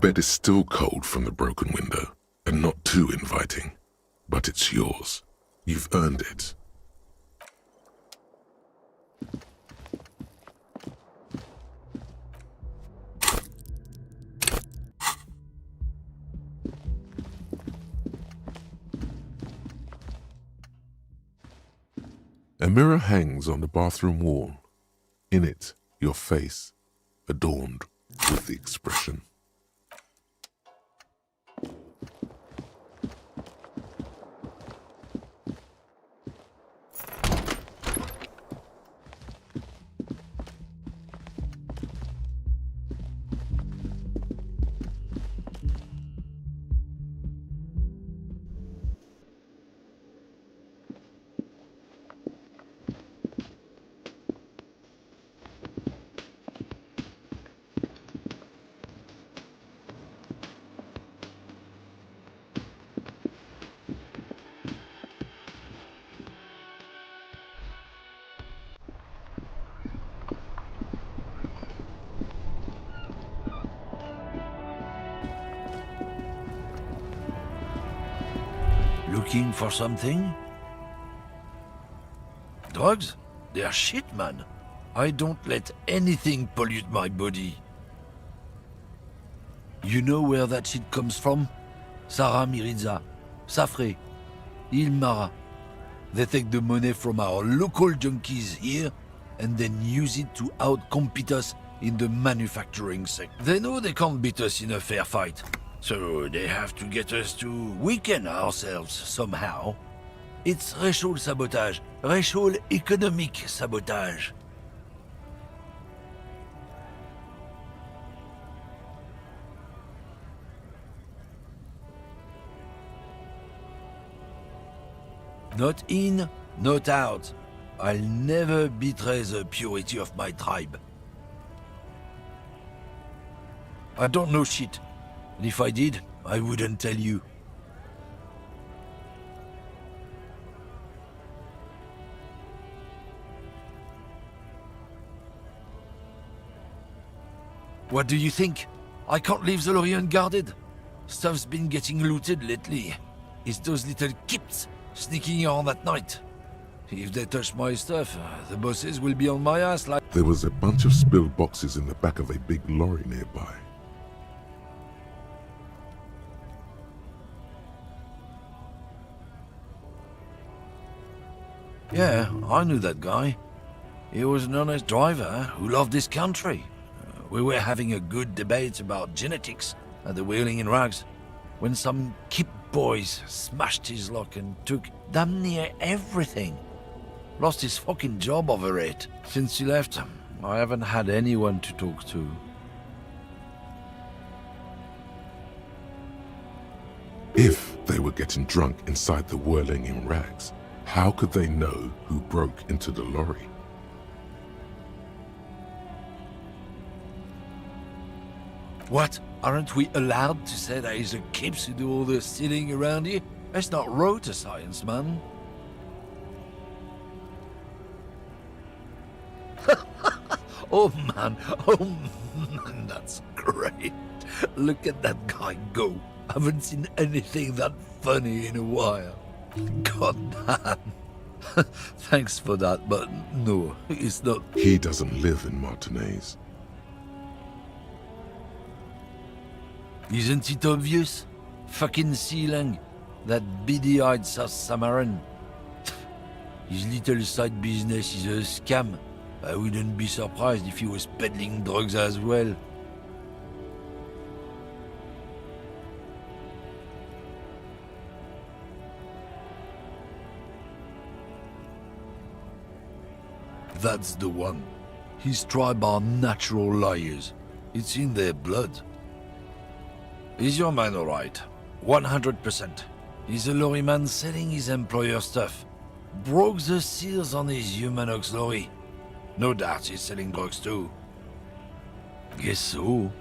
bed is still cold from the broken window, and not too inviting. But it's yours. You've earned it. A mirror hangs on the bathroom wall. In it, your face, adorned with the expression. Looking for something? Drugs? They're shit, man. I don't let anything pollute my body. You know where that shit comes from? Sarah Miriza, Safre, Ilmara. They take the money from our local junkies here and then use it to outcompete us in the manufacturing sector. They know they can't beat us in a fair fight, so they have to get us to weaken ourselves somehow. It's racial sabotage, racial economic sabotage. Not in, not out. I'll never betray the purity of my tribe. I don't know shit. And if I did, I wouldn't tell you. What do you think? I can't leave the lorry unguarded. Stuff's been getting looted lately. It's those little kips sneaking on at night. If they touch my stuff, the bosses will be on my ass like... There was a bunch of spilled boxes in the back of a big lorry nearby. Yeah, I knew that guy. He was an honest driver who loved this country. We were having a good debate about genetics at the Wheeling in Rags when some Kip boys smashed his lock and took damn near everything. Lost his fucking job over it. Since he left, I haven't had anyone to talk to. If they were getting drunk inside the Whirling in Rags, how could they know who broke into the lorry? What? Aren't we allowed to say that it's the Kips who do all the stealing around here? That's not rotor science, man. Oh man, that's great. Look at that guy go. I haven't seen anything that funny in a while. God damn. Thanks for that, but no, it's not. He doesn't live in Martinez. Isn't it obvious? Fucking Sealang, that beady-eyed South Samaran. His little side business is a scam. I wouldn't be surprised if he was peddling drugs as well. That's the one. His tribe are natural liars. It's in their blood. Is your man alright? 100%. He's a lorryman selling his employer stuff. Broke the seals on his Humanox lorry. No doubt he's selling drugs too. Guess so.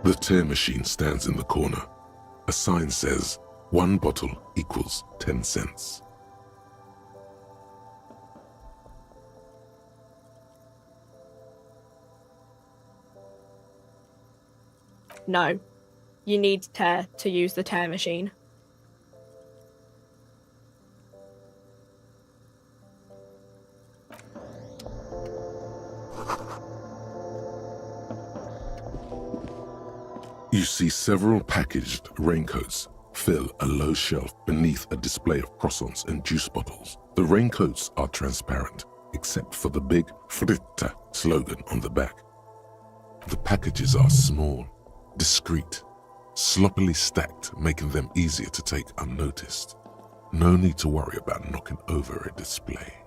The tear machine stands in the corner. A sign says, 1 bottle equals 10 cents. No. You need tear to use the tear machine. You see several packaged raincoats fill a low shelf beneath a display of croissants and juice bottles. The raincoats are transparent, except for the big Fritta slogan on the back. The packages are small, discreet, sloppily stacked, making them easier to take unnoticed. No need to worry about knocking over a display.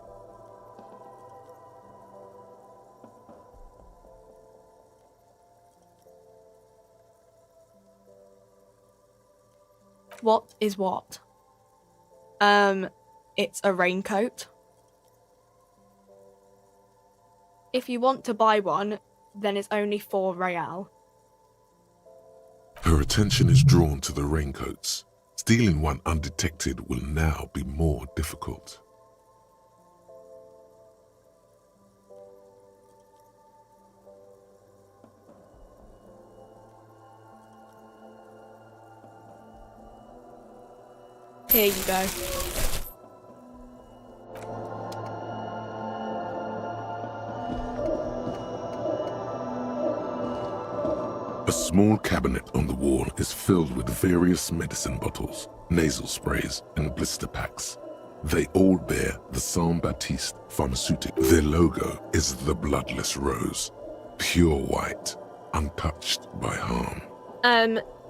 What is what? It's a raincoat. If you want to buy one, then it's only 4 real. Her attention is drawn to the raincoats. Stealing one undetected will now be more difficult. Here you go. A small cabinet on the wall is filled with various medicine bottles, nasal sprays, and blister packs. They all bear the Saint Baptiste pharmaceutical. Their logo is the bloodless rose, pure white, untouched by harm.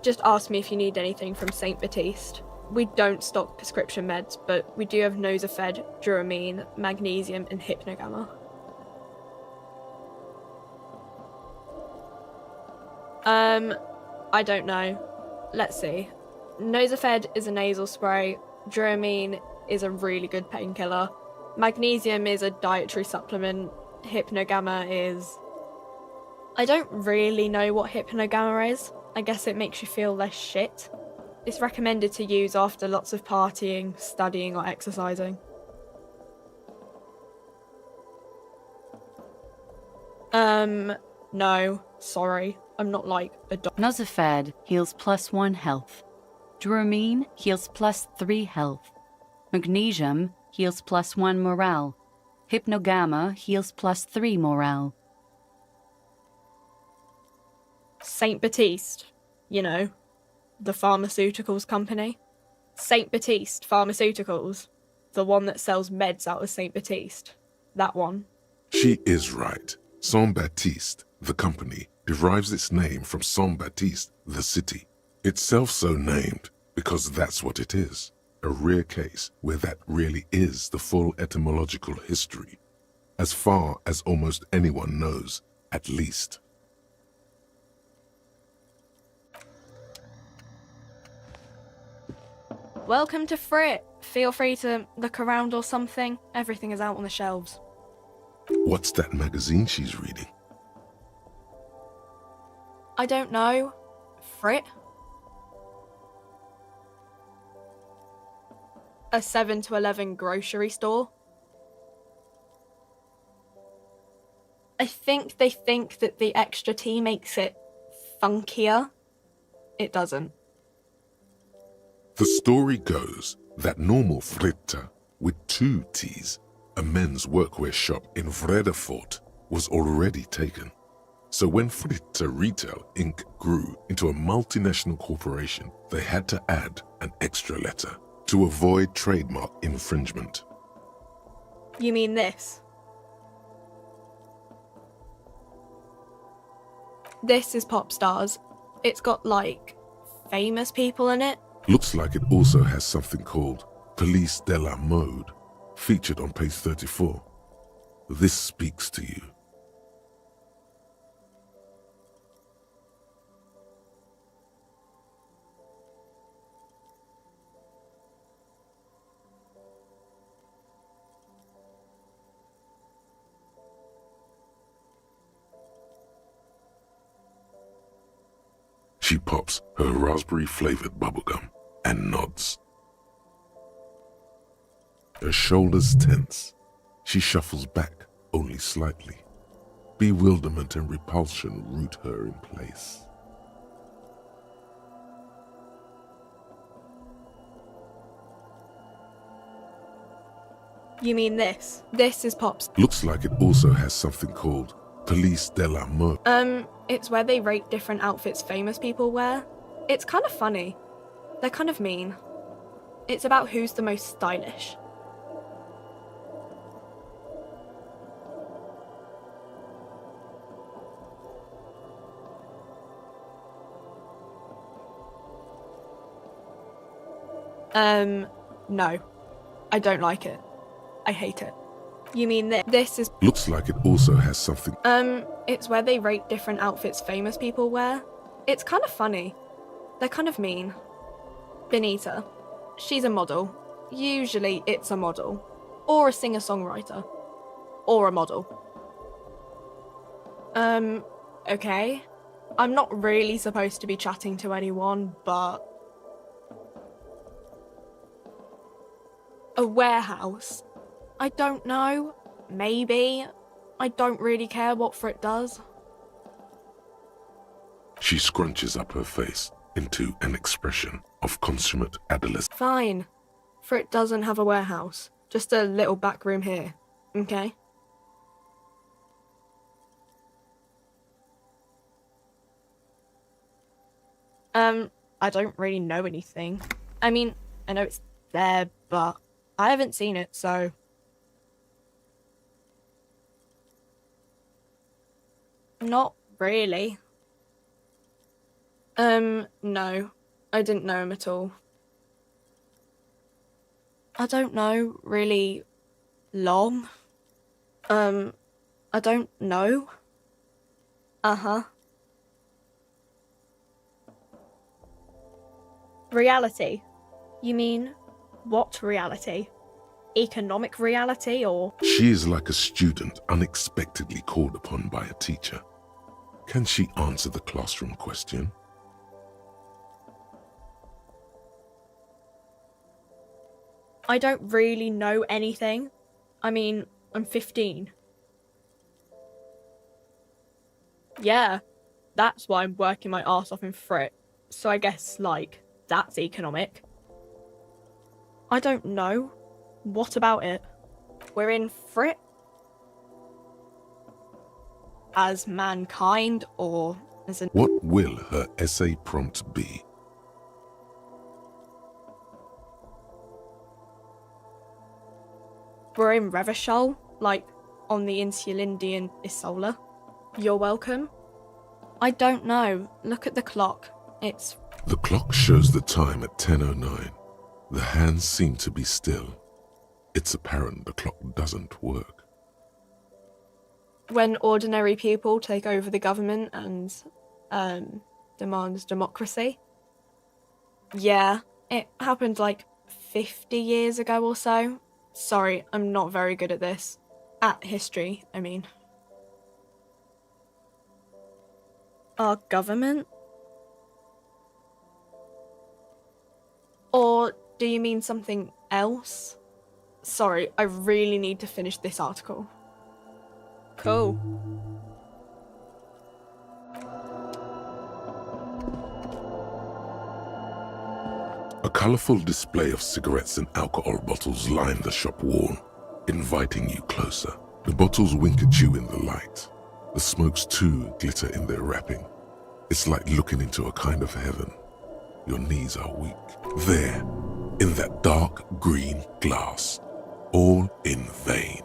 Just ask me if you need anything from Saint Baptiste. We don't stock prescription meds, but we do have Nosafed, Duramine, Magnesium, and Hypnogamma. I don't know. Let's see. Nosafed is a nasal spray. Duramine is a really good painkiller. Magnesium is a dietary supplement. Hypnogamma is... I don't really know what Hypnogamma is. I guess it makes you feel less shit. It's recommended to use after lots of partying, studying, or exercising. No, sorry. I'm not like a doctor. Nosafed heals +1 health. Duramine heals +3 health. Magnesium heals +1 morale. Hypnogamma heals +3 morale. Saint Baptiste, you know, the pharmaceuticals company. Saint Baptiste Pharmaceuticals, the one that sells meds out of Saint Baptiste. That one. She is right. Saint Baptiste, the company, derives its name from Saint Baptiste, the city. Itself so named because that's what it is. A rare case where that really is the full etymological history, as far as almost anyone knows, at least. Welcome to Frit. Feel free to look around or something. Everything is out on the shelves. What's that magazine she's reading? I don't know. Frit? A 7 to 11 grocery store? I think they think that the extra tea makes it funkier. It doesn't. The story goes that normal Fritta, with 2 T's, a men's workwear shop in Vredefort, was already taken. So when Fritta Retail Inc. grew into a multinational corporation, they had to add an extra letter to avoid trademark infringement. You mean this? This is Pop Stars. It's got, like, famous people in it. Looks like it also has something called Police de la Mode, featured on page 34. This speaks to you. She pops her raspberry-flavored bubblegum and nods. Her shoulders tense. She shuffles back only slightly. Bewilderment and repulsion root her in place. You mean this? This is Pop's. Looks like it also has something called Police de la Mode. It's where they rate different outfits famous people wear. It's kind of funny. They're kind of mean. It's about who's the most stylish. No. I don't like it. I hate it. You mean this? This is... Looks like it also has something... It's where they rate different outfits famous people wear. It's kind of funny. They're kind of mean. Benita. She's a model. Usually it's a model. Or a singer-songwriter. Or a model. Okay. I'm not really supposed to be chatting to anyone, but... A warehouse? I don't know. Maybe. I don't really care what Frit does. She scrunches up her face into an expression of consummate adolescence. Fine. Frit doesn't have a warehouse. Just a little back room here. Okay? I don't really know anything. I mean, I know it's there, but I haven't seen it, so... Not really. No. I didn't know him at all. I don't know, really long. I don't know. Uh-huh. Reality? You mean, what reality? Economic reality, or...? She is like a student unexpectedly called upon by a teacher. Can she answer the classroom question? I don't really know anything. I mean, I'm 15. Yeah, that's why I'm working my arse off in Frit. So I guess, like, that's economic. I don't know. What about it? We're in Frit? As mankind, or as an... What will her essay prompt be? We're in Revachol, like, on the Insulindian Isola. You're welcome. I don't know. Look at the clock. It's... The clock shows the time at 10:09. The hands seem to be still. It's apparent the clock doesn't work. When ordinary people take over the government and, demand democracy. Yeah, it happened like 50 years ago or so. Sorry, I'm not very good at this. At history, I mean. Our government? Or do you mean something else? Sorry, I really need to finish this article. Cool. A colourful display of cigarettes and alcohol bottles line the shop wall, inviting you closer. The bottles wink at you in the light. The smokes too glitter in their wrapping. It's like looking into a kind of heaven. Your knees are weak. There, in that dark green glass, all in vain.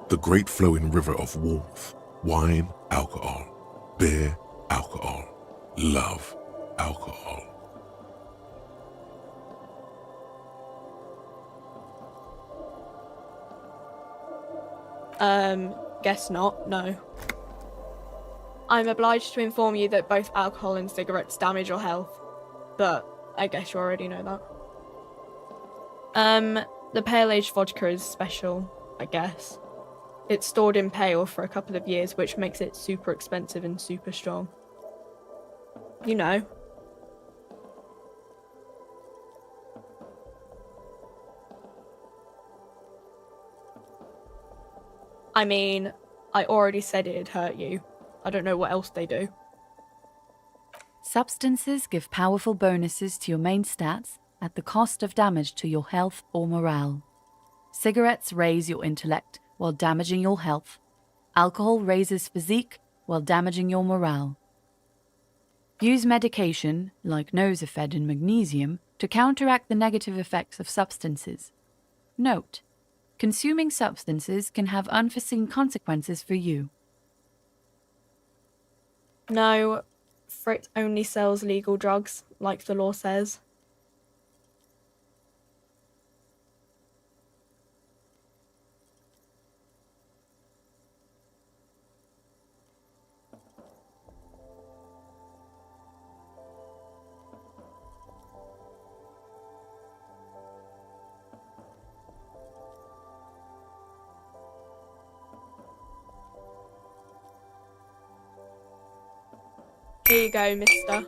The great flowing river of warmth, wine, alcohol, beer, alcohol, love, alcohol. Guess not, no. I'm obliged to inform you that both alcohol and cigarettes damage your health, but I guess you already know that. The pale age vodka is special, I guess. It's stored in pale for a couple of years, which makes it super expensive and super strong. You know, I mean, I already said it'd hurt you. I don't know what else they do. Substances give powerful bonuses to your main stats at the cost of damage to your health or morale. Cigarettes raise your intellect while damaging your health. Alcohol raises physique while damaging your morale. Use medication, like Nosafed and magnesium, to counteract the negative effects of substances. Note: consuming substances can have unforeseen consequences for you. No, Frit only sells legal drugs, like the law says. Here you go, mister.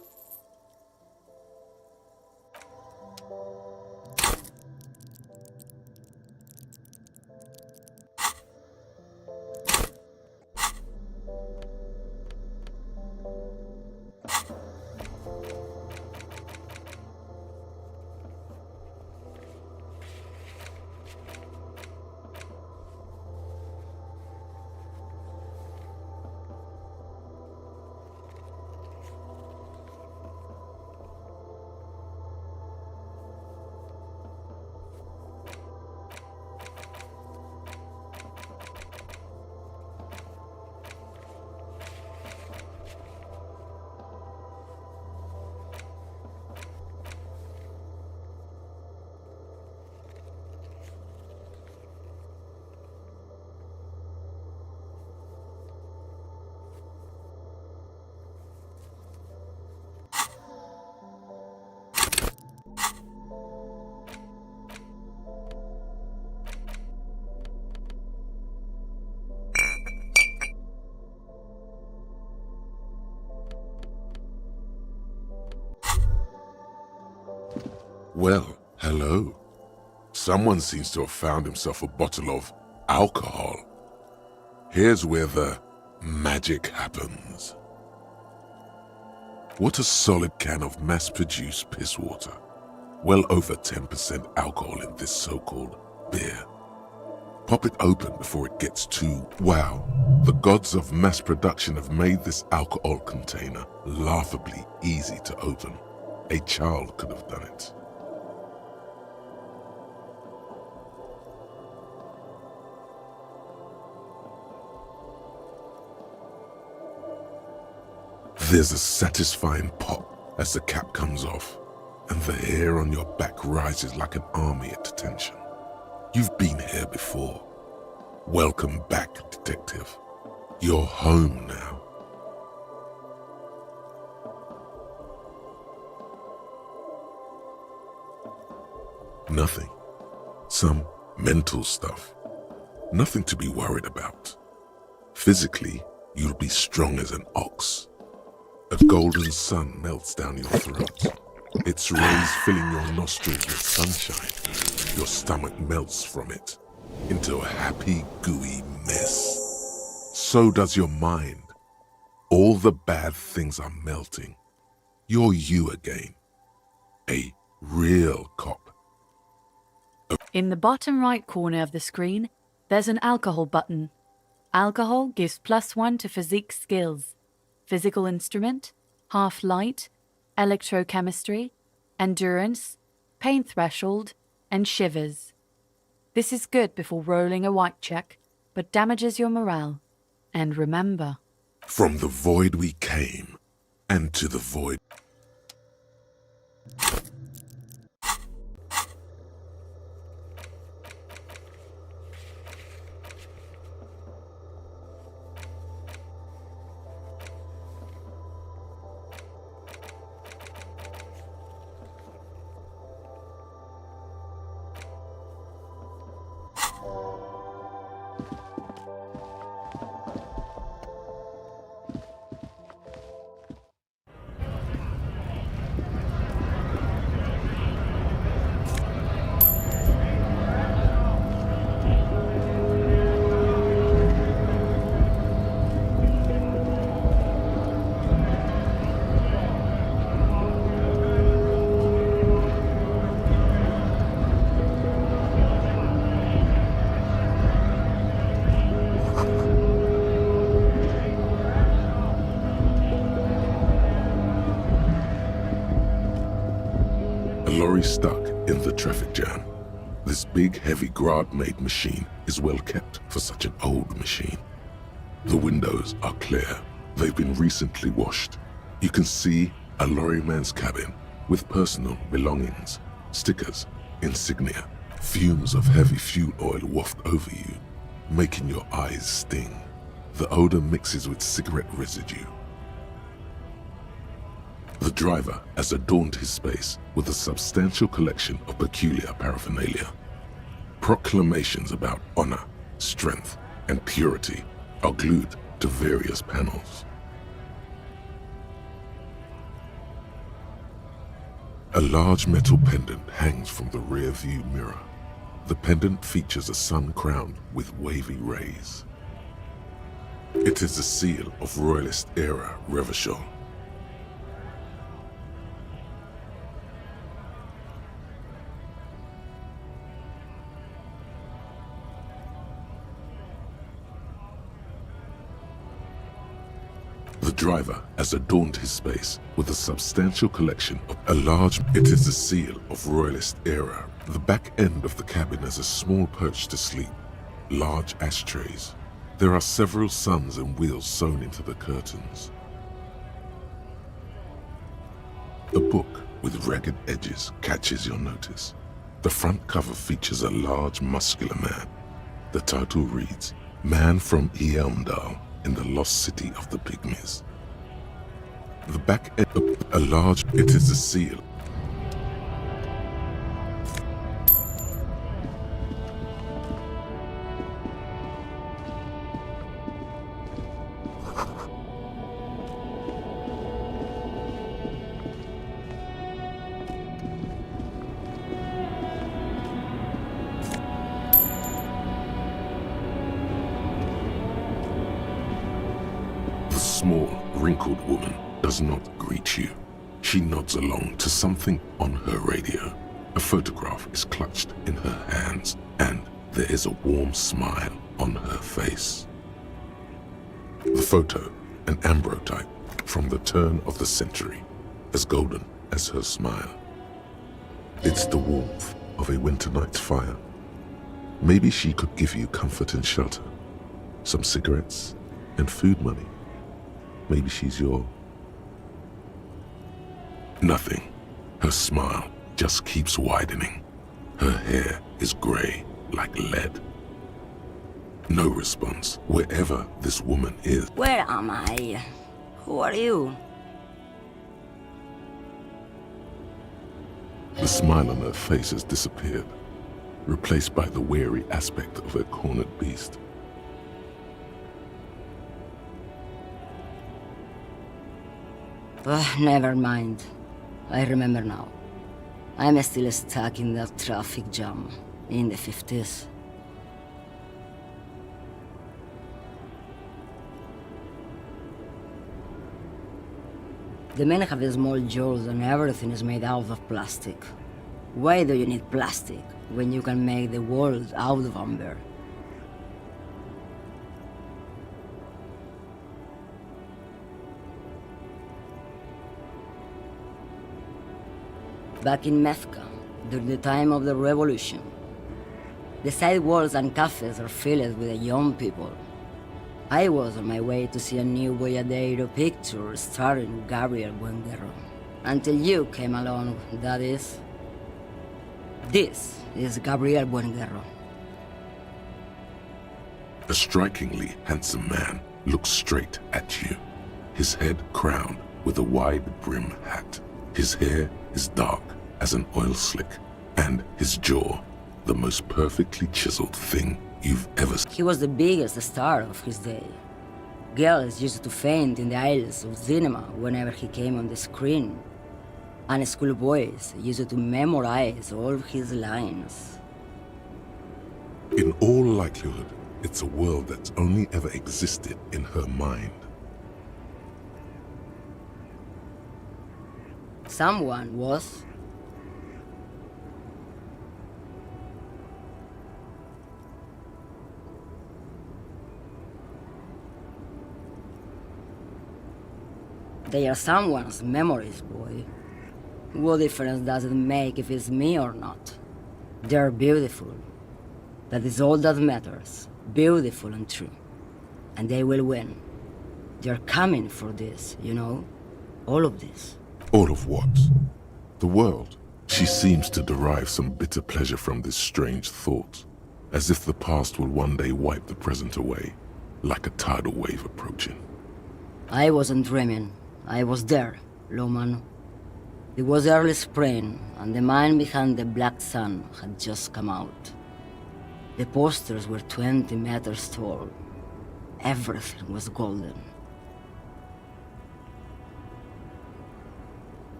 Well, hello. Someone seems to have found himself a bottle of alcohol. Here's where the magic happens. What a solid can of mass-produced piss water. Well over 10% alcohol in this so-called beer. Pop it open before it gets too wow. The gods of mass production have made this alcohol container laughably easy to open. A child could have done it. There's a satisfying pop as the cap comes off, and the hair on your back rises like an army at attention. You've been here before. Welcome back, detective. You're home now. Nothing. Some mental stuff. Nothing to be worried about. Physically, you'll be strong as an ox. A golden sun melts down your throat. Its rays filling your nostrils with sunshine. Your stomach melts from it into a happy, gooey mess. So does your mind. All the bad things are melting. You're you again. A real cop. In the bottom right corner of the screen, there's an alcohol button. Alcohol gives +1 to physique skills. Physical instrument, half light, electrochemistry, endurance, pain threshold, and shivers. This is good before rolling a white check, but damages your morale. And remember, From the void we came, and to the void. lorry stuck in the traffic jam. This big, heavy Grad-made machine is well kept for such an old machine. The windows are clear. They've been recently washed. You can see a lorryman's cabin with personal belongings, stickers, insignia. Fumes of heavy fuel oil waft over you, making your eyes sting. The odor mixes with cigarette residue. The driver has adorned his space with a substantial collection of peculiar paraphernalia. Proclamations about honor, strength, and purity are glued to various panels. A large metal pendant hangs from the rear view mirror. The pendant features a sun crowned with wavy rays. It is the seal of Royalist era Revachol. The driver has adorned his space with a substantial collection of It is the seal of Royalist era. The back end of the cabin has a small perch to sleep, large ashtrays. There are several suns and wheels sewn into the curtains. A book with ragged edges catches your notice. The front cover features a large, muscular man. The title reads, Man from Eamdal in the Lost City of the Pygmies. The back end of It is the seal. The small, wrinkled woman does not greet you. She nods along to something on her radio. A photograph is clutched in her hands, and there is a warm smile on her face. The photo, an ambrotype from the turn of the century, as golden as her smile. It's the warmth of a winter night's fire. Maybe she could give you comfort and shelter, some cigarettes and food money. Maybe she's your... Nothing. Her smile just keeps widening. Her hair is gray like lead. No response wherever this woman is. Where am I? Who are you? The smile on her face has disappeared, replaced by the wary aspect of a cornered beast. Never mind. I remember now. I'm still stuck in that traffic jam in the 50s. The men have small jaws and everything is made out of plastic. Why do you need plastic when you can make the world out of amber? Back in Mecca, during the time of the revolution, the sidewalks and cafes are filled with young people. I was on my way to see a new Boyadero picture starring Gabriel Buenguerro. Until you came along, that is. This is Gabriel Buenguerro. A strikingly handsome man looks straight at you, his head crowned with a wide brim hat. His hair is dark as an oil slick, and his jaw the most perfectly chiseled thing you've ever seen. He was the biggest star of his day. Girls used to faint in the aisles of cinema whenever he came on the screen. And schoolboys used to memorize all of his lines. In all likelihood, it's a world that's only ever existed in her mind. Someone was. They are someone's memories, boy. What difference does it make if it's me or not? They're beautiful. That is all that matters. Beautiful and true. And they will win. They're coming for this, you know? All of this. All of what? The world. She seems to derive some bitter pleasure from this strange thought, as if the past will one day wipe the present away, like a tidal wave approaching. I wasn't dreaming. I was there, Loman. It was early spring, and the mine behind the black sun had just come out. The posters were 20 meters tall. Everything was golden.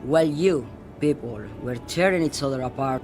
While you, people, were tearing each other apart,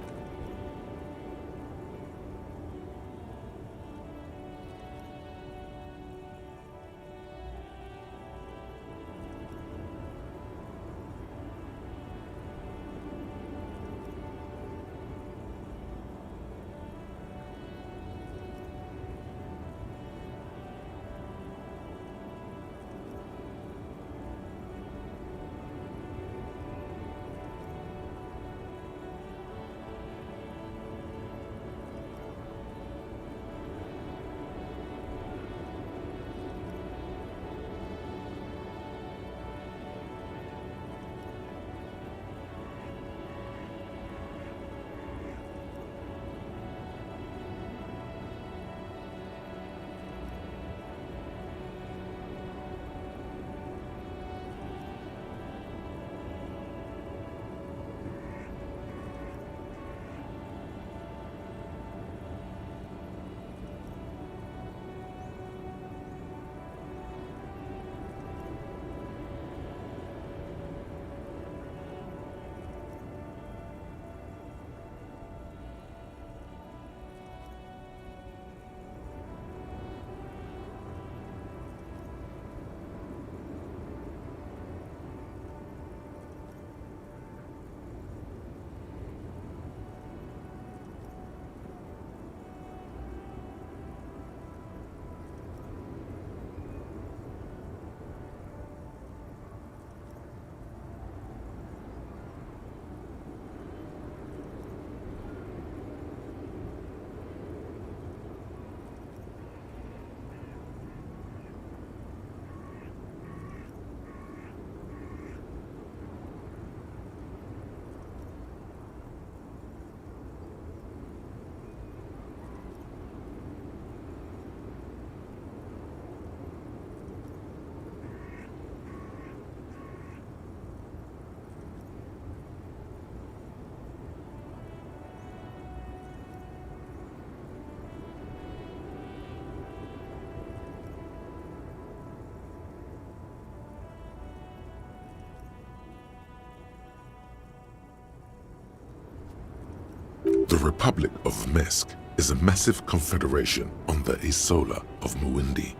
The Republic of Mesk is a massive confederation on the Isola of Muindi,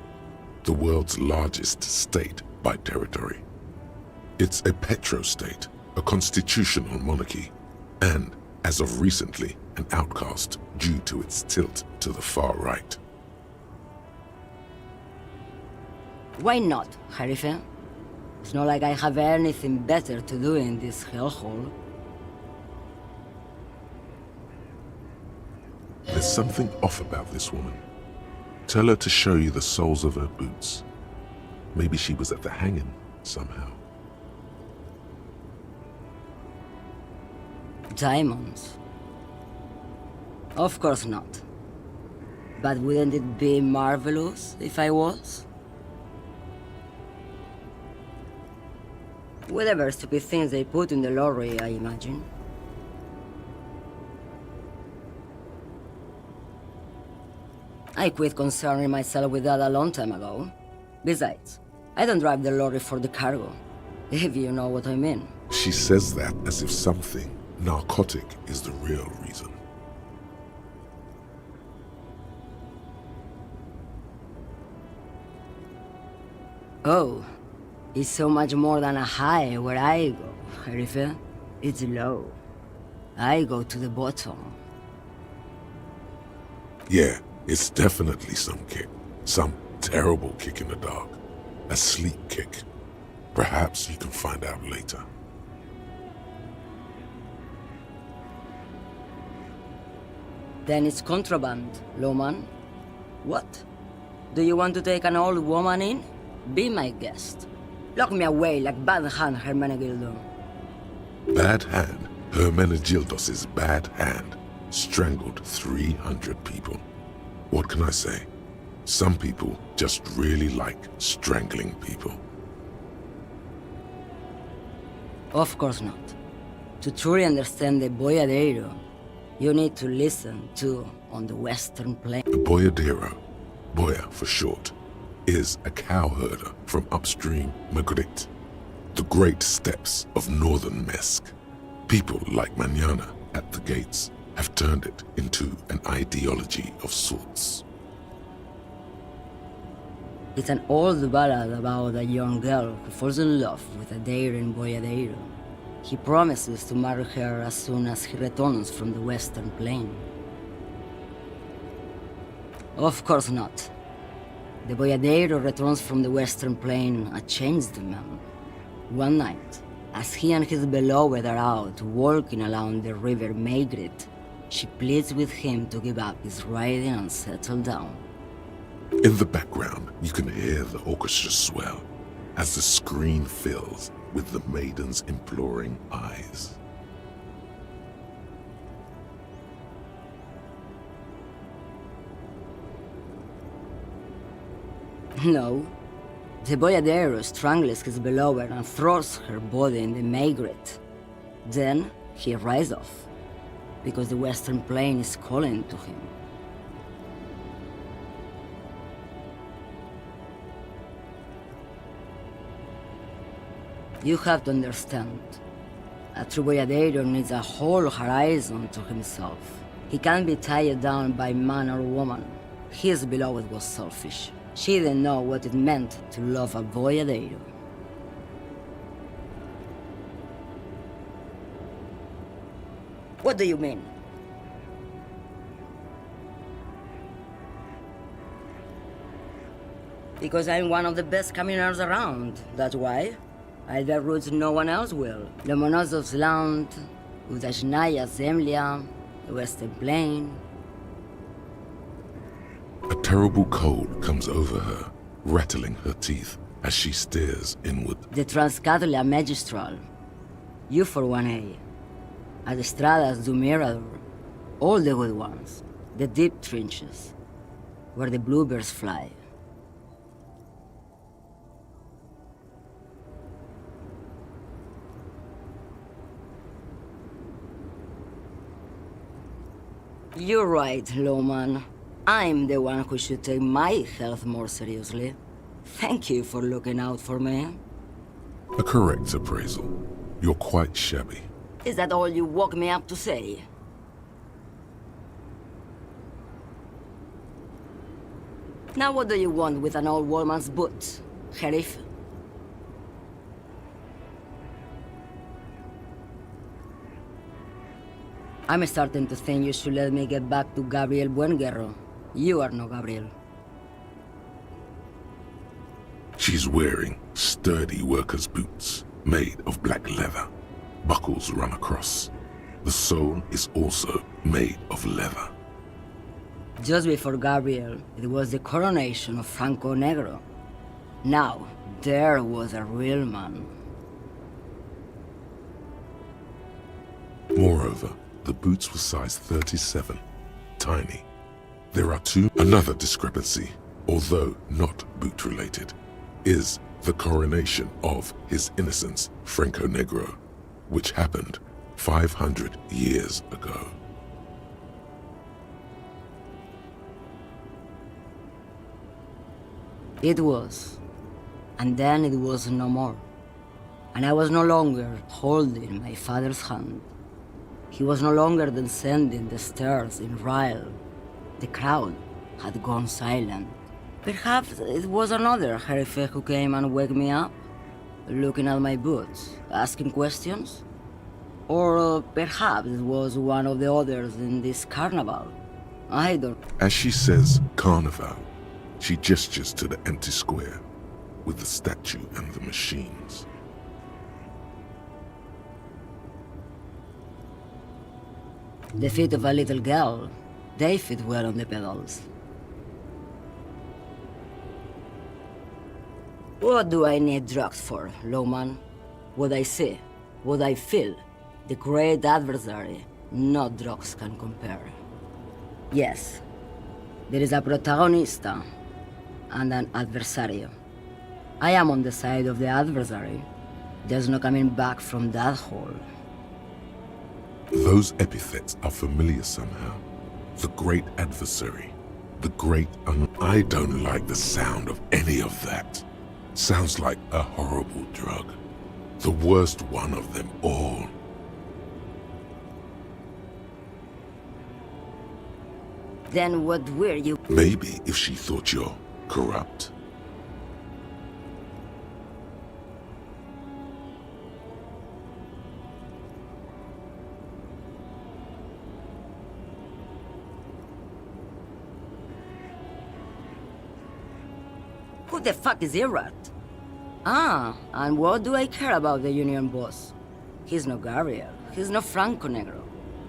the world's largest state by territory. It's a petrostate, a constitutional monarchy, and, as of recently, an outcast due to its tilt to the far right. Why not, Harife? It's not like I have anything better to do in this hellhole. There's something off about this woman. Tell her to show you the soles of her boots. Maybe she was at the hanging somehow. Diamonds? Of course not. But wouldn't it be marvelous if I was? Whatever stupid things they put in the lorry, I imagine. I quit concerning myself with that a long time ago. Besides, I don't drive the lorry for the cargo, if you know what I mean. She says that as if something narcotic is the real reason. Oh, it's so much more than a high where I go, Harife. It's low. I go to the bottom. Yeah, it's definitely some kick. Some terrible kick in the dark. A sleep kick. Perhaps you can find out later. Then it's contraband, lawman. What? Do you want to take an old woman in? Be my guest. Lock me away like Bad Hand Hermenegildo. Bad Hand, Hermenegildos' bad hand, strangled 300 people. What can I say? Some people just really like strangling people. Of course not. To truly understand the Boyadero, you need to listen to On the Western Plain. The Boyadero, Boya for short, is a cowherder from upstream Magritte, the great steppes of northern Mesk. People like Mañana at the gates have turned it into an ideology of sorts. It's an old ballad about a young girl who falls in love with a daring boyadero. He promises to marry her as soon as he returns from the Western Plain. Of course not. The boyadero returns from the Western Plain a changed man. One night, as he and his beloved are out walking along the river Maigret, she pleads with him to give up his riding and settle down. In the background, you can hear the orchestra swell as the screen fills with the maiden's imploring eyes. No. The boyadero strangles his beloved and throws her body in the Maigret. Then he rides off, because the Western Plain is calling to him. You have to understand. A true boyadero needs a whole horizon to himself. He can't be tied down by man or woman. His beloved was selfish. She didn't know what it meant to love a boyadero. What do you mean? Because I'm one of the best caminers around, that's why. I bear routes no one else will. Lomonosov's Land, Udashnaya Zemlya, the Western Plain. A terrible cold comes over her, rattling her teeth as she stares inward. The Transcatalia Magistral. You for 1A. At Estradas do Mirador. All the good ones. The deep trenches. Where the bluebirds fly. You're right, Lawman. I'm the one who should take my health more seriously. Thank you for looking out for me. A correct appraisal. You're quite shabby. Is that all you woke me up to say? Now what do you want with an old woman's boots, Sheriff? I'm starting to think you should let me get back to Gabriel Buenguerro. You are no Gabriel. She's wearing sturdy worker's boots made of black leather. Buckles run across. The sole is also made of leather. Just before Gabriel, it was the coronation of Franco Negro. Now, there was a real man. Moreover, the boots were size 37, tiny. There are two. Another discrepancy, although not boot-related, is the coronation of His Innocence, Franco Negro, which happened 500 years ago. It was. And then it was no more. And I was no longer holding my father's hand. He was no longer descending the stairs in Ryle. The crowd had gone silent. Perhaps it was another Sheriff who came and woke me up, looking at my boots, asking questions. Or perhaps it was one of the others in this carnival. I don't... As she says carnival, she gestures to the empty square with the statue and the machines. The feet of a little girl, they fit well on the pedals. What do I need drugs for, Lowman? What I see, what I feel, the great adversary, no drugs can compare. Yes, there is a protagonista and an adversario. I am on the side of the adversary. There's no coming back from that hole. Those epithets are familiar somehow. The great adversary, the great I don't like the sound of any of that. Sounds like a horrible drug. The worst one of them all. Then what were you? Maybe if she thought you're corrupt. Who the fuck is Irat? Ah, and what do I care about the union boss? He's no Gabriel, he's no Franco Negro,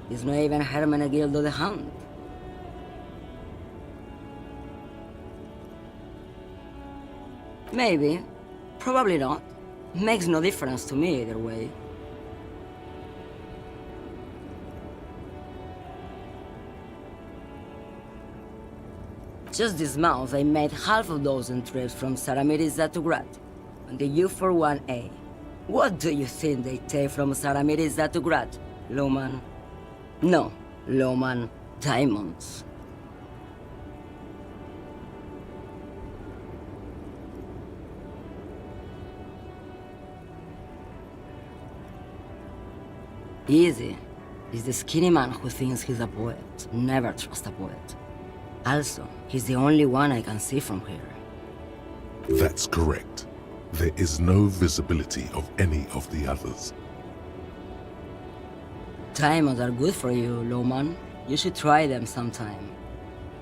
he's not even Hermenegildo the Hound. Maybe, probably not. Makes no difference to me either way. Just this month, I made half a dozen trips from Saramiriza to Grad, on the U41A. What do you think they take from Saramiriza to Grad, Lowman? No, Lowman, diamonds. Easy. He's the skinny man who thinks he's a poet. Never trust a poet. Also, he's the only one I can see from here. That's correct. There is no visibility of any of the others. Diamonds are good for you, Lowman. You should try them sometime.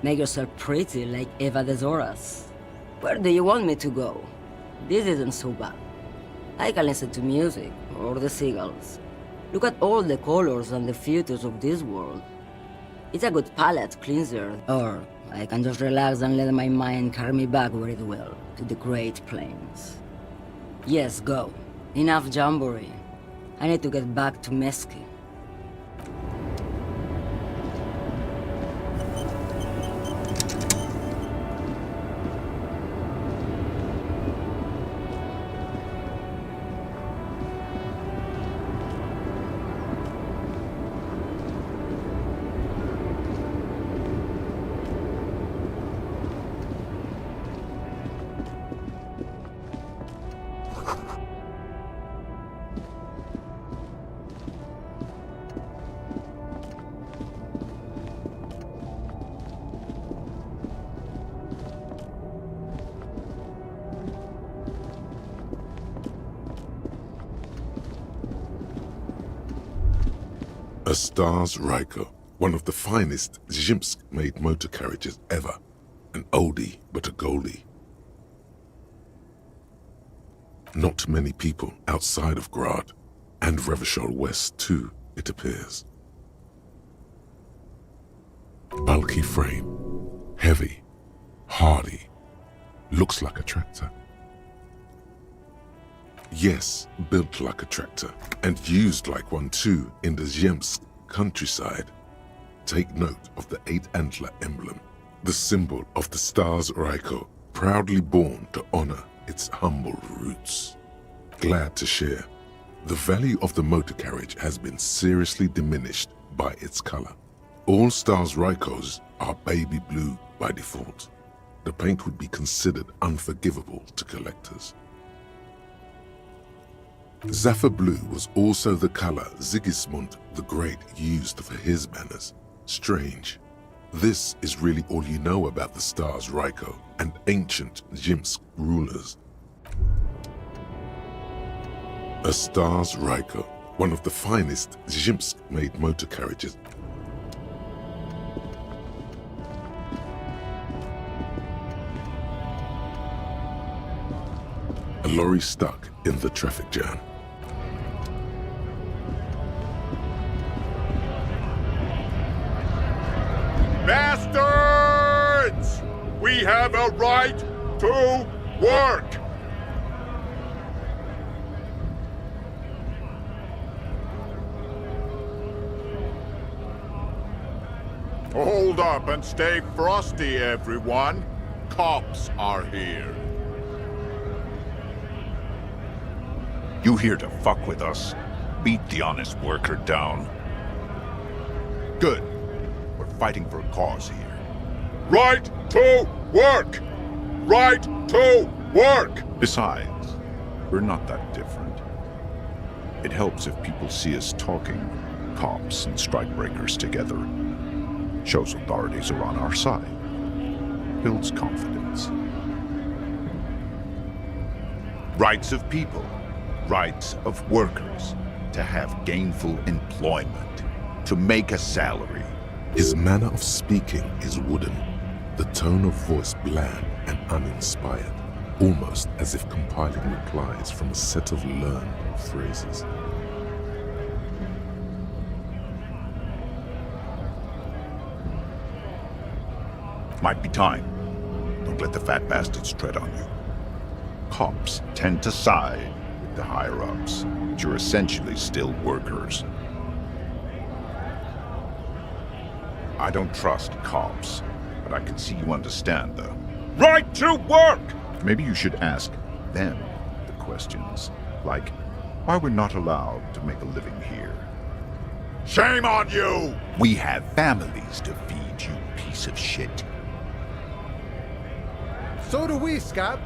Make yourself pretty like Eva de Zoras. Where do you want me to go? This isn't so bad. I can listen to music, or the seagulls. Look at all the colors and the futures of this world. It's a good palate cleanser, or I can just relax and let my mind carry me back where it will, to the Great Plains. Yes, go. Enough jamboree. I need to get back to Meski. A Stars Ryko, one of the finest Zhimsk-made motor carriages ever. An oldie but a goldie. Not many people outside of Grad, and Revachol West too, it appears. Bulky frame, heavy, hardy, looks like a tractor. Yes, built like a tractor, and used like one too in the Zemsk countryside. Take note of the 8-antler emblem, the symbol of the Stars Ryko, proudly born to honor its humble roots. Glad to share, the value of the motor carriage has been seriously diminished by its color. All Stars Rykos are baby blue by default. The paint would be considered unforgivable to collectors. Zephyr blue was also the color Sigismund the Great used for his banners. Strange. This is really all you know about the Stars Ryko and ancient Zhimsk rulers. A Stars Ryko, one of the finest Zhimsk-made motor carriages. A lorry stuck in the traffic jam. Bastards! We have a right to work! Hold up and stay frosty, everyone. Cops are here. You here to fuck with us? Beat the honest worker down. Good. We're fighting for a cause here. Right to work! Right to work! Besides, we're not that different. It helps if people see us talking, cops and strikebreakers together. Shows authorities are on our side. Builds confidence. Rights of people. Rights of workers. To have gainful employment. To make a salary. His manner of speaking is wooden, the tone of voice bland and uninspired, almost as if compiling replies from a set of learned phrases. Might be time. Don't let the fat bastards tread on you. Cops tend to side with the higher-ups, but you're essentially still workers. I don't trust cops, but I can see you understand the right to work! Maybe you should ask them the questions, like why we're not allowed to make a living here. Shame on you! We have families to feed, you piece of shit. So do we, Scott.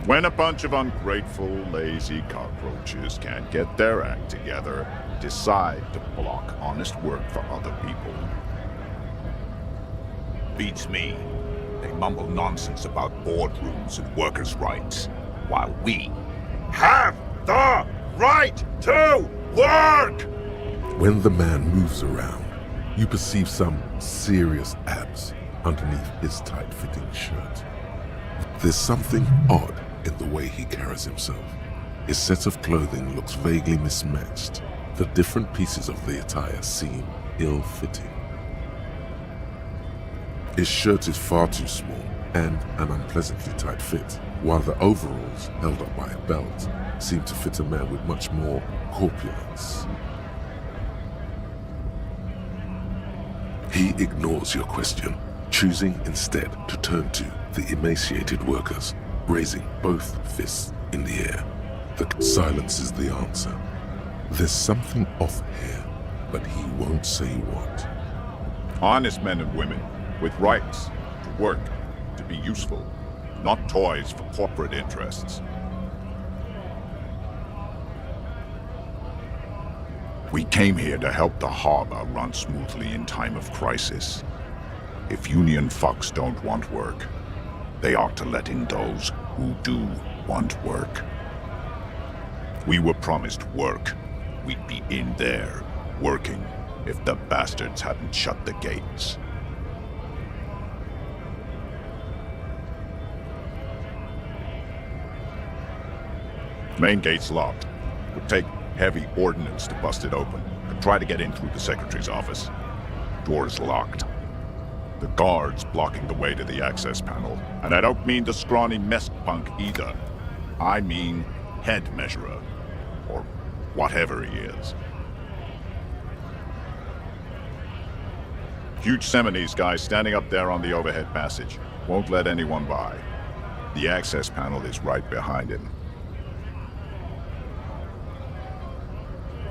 When a bunch of ungrateful, lazy cockroaches can't get their act together, decide to block honest work for other people. Beats me. They mumble nonsense about boardrooms and workers' rights, while we Have the right to work! When the man moves around, you perceive some serious abs underneath his tight-fitting shirt. There's something odd in the way he carries himself. His set of clothing looks vaguely mismatched. The different pieces of the attire seem ill-fitting. His shirt is far too small and an unpleasantly tight fit, while the overalls, held up by a belt, seem to fit a man with much more corpulence. He ignores your question, choosing instead to turn to the emaciated workers, raising both fists in the air. The silence is the answer. There's something off here, but he won't say what. Honest men and women, with rights to work, to be useful, not toys for corporate interests. We came here to help the harbor run smoothly in time of crisis. If Union fucks don't want work, they ought to let in those who do want work. We were promised work. We'd be in there, working, if the bastards hadn't shut the gates. Main gate's locked. Would take heavy ordnance to bust it open. Could try to get in through the secretary's office. Door's locked. The guard's blocking the way to the access panel. And I don't mean the scrawny mess punk either. I mean head measurer. Or whatever he is. Huge Seminese guy standing up there on the overhead passage. Won't let anyone by. The access panel is right behind him.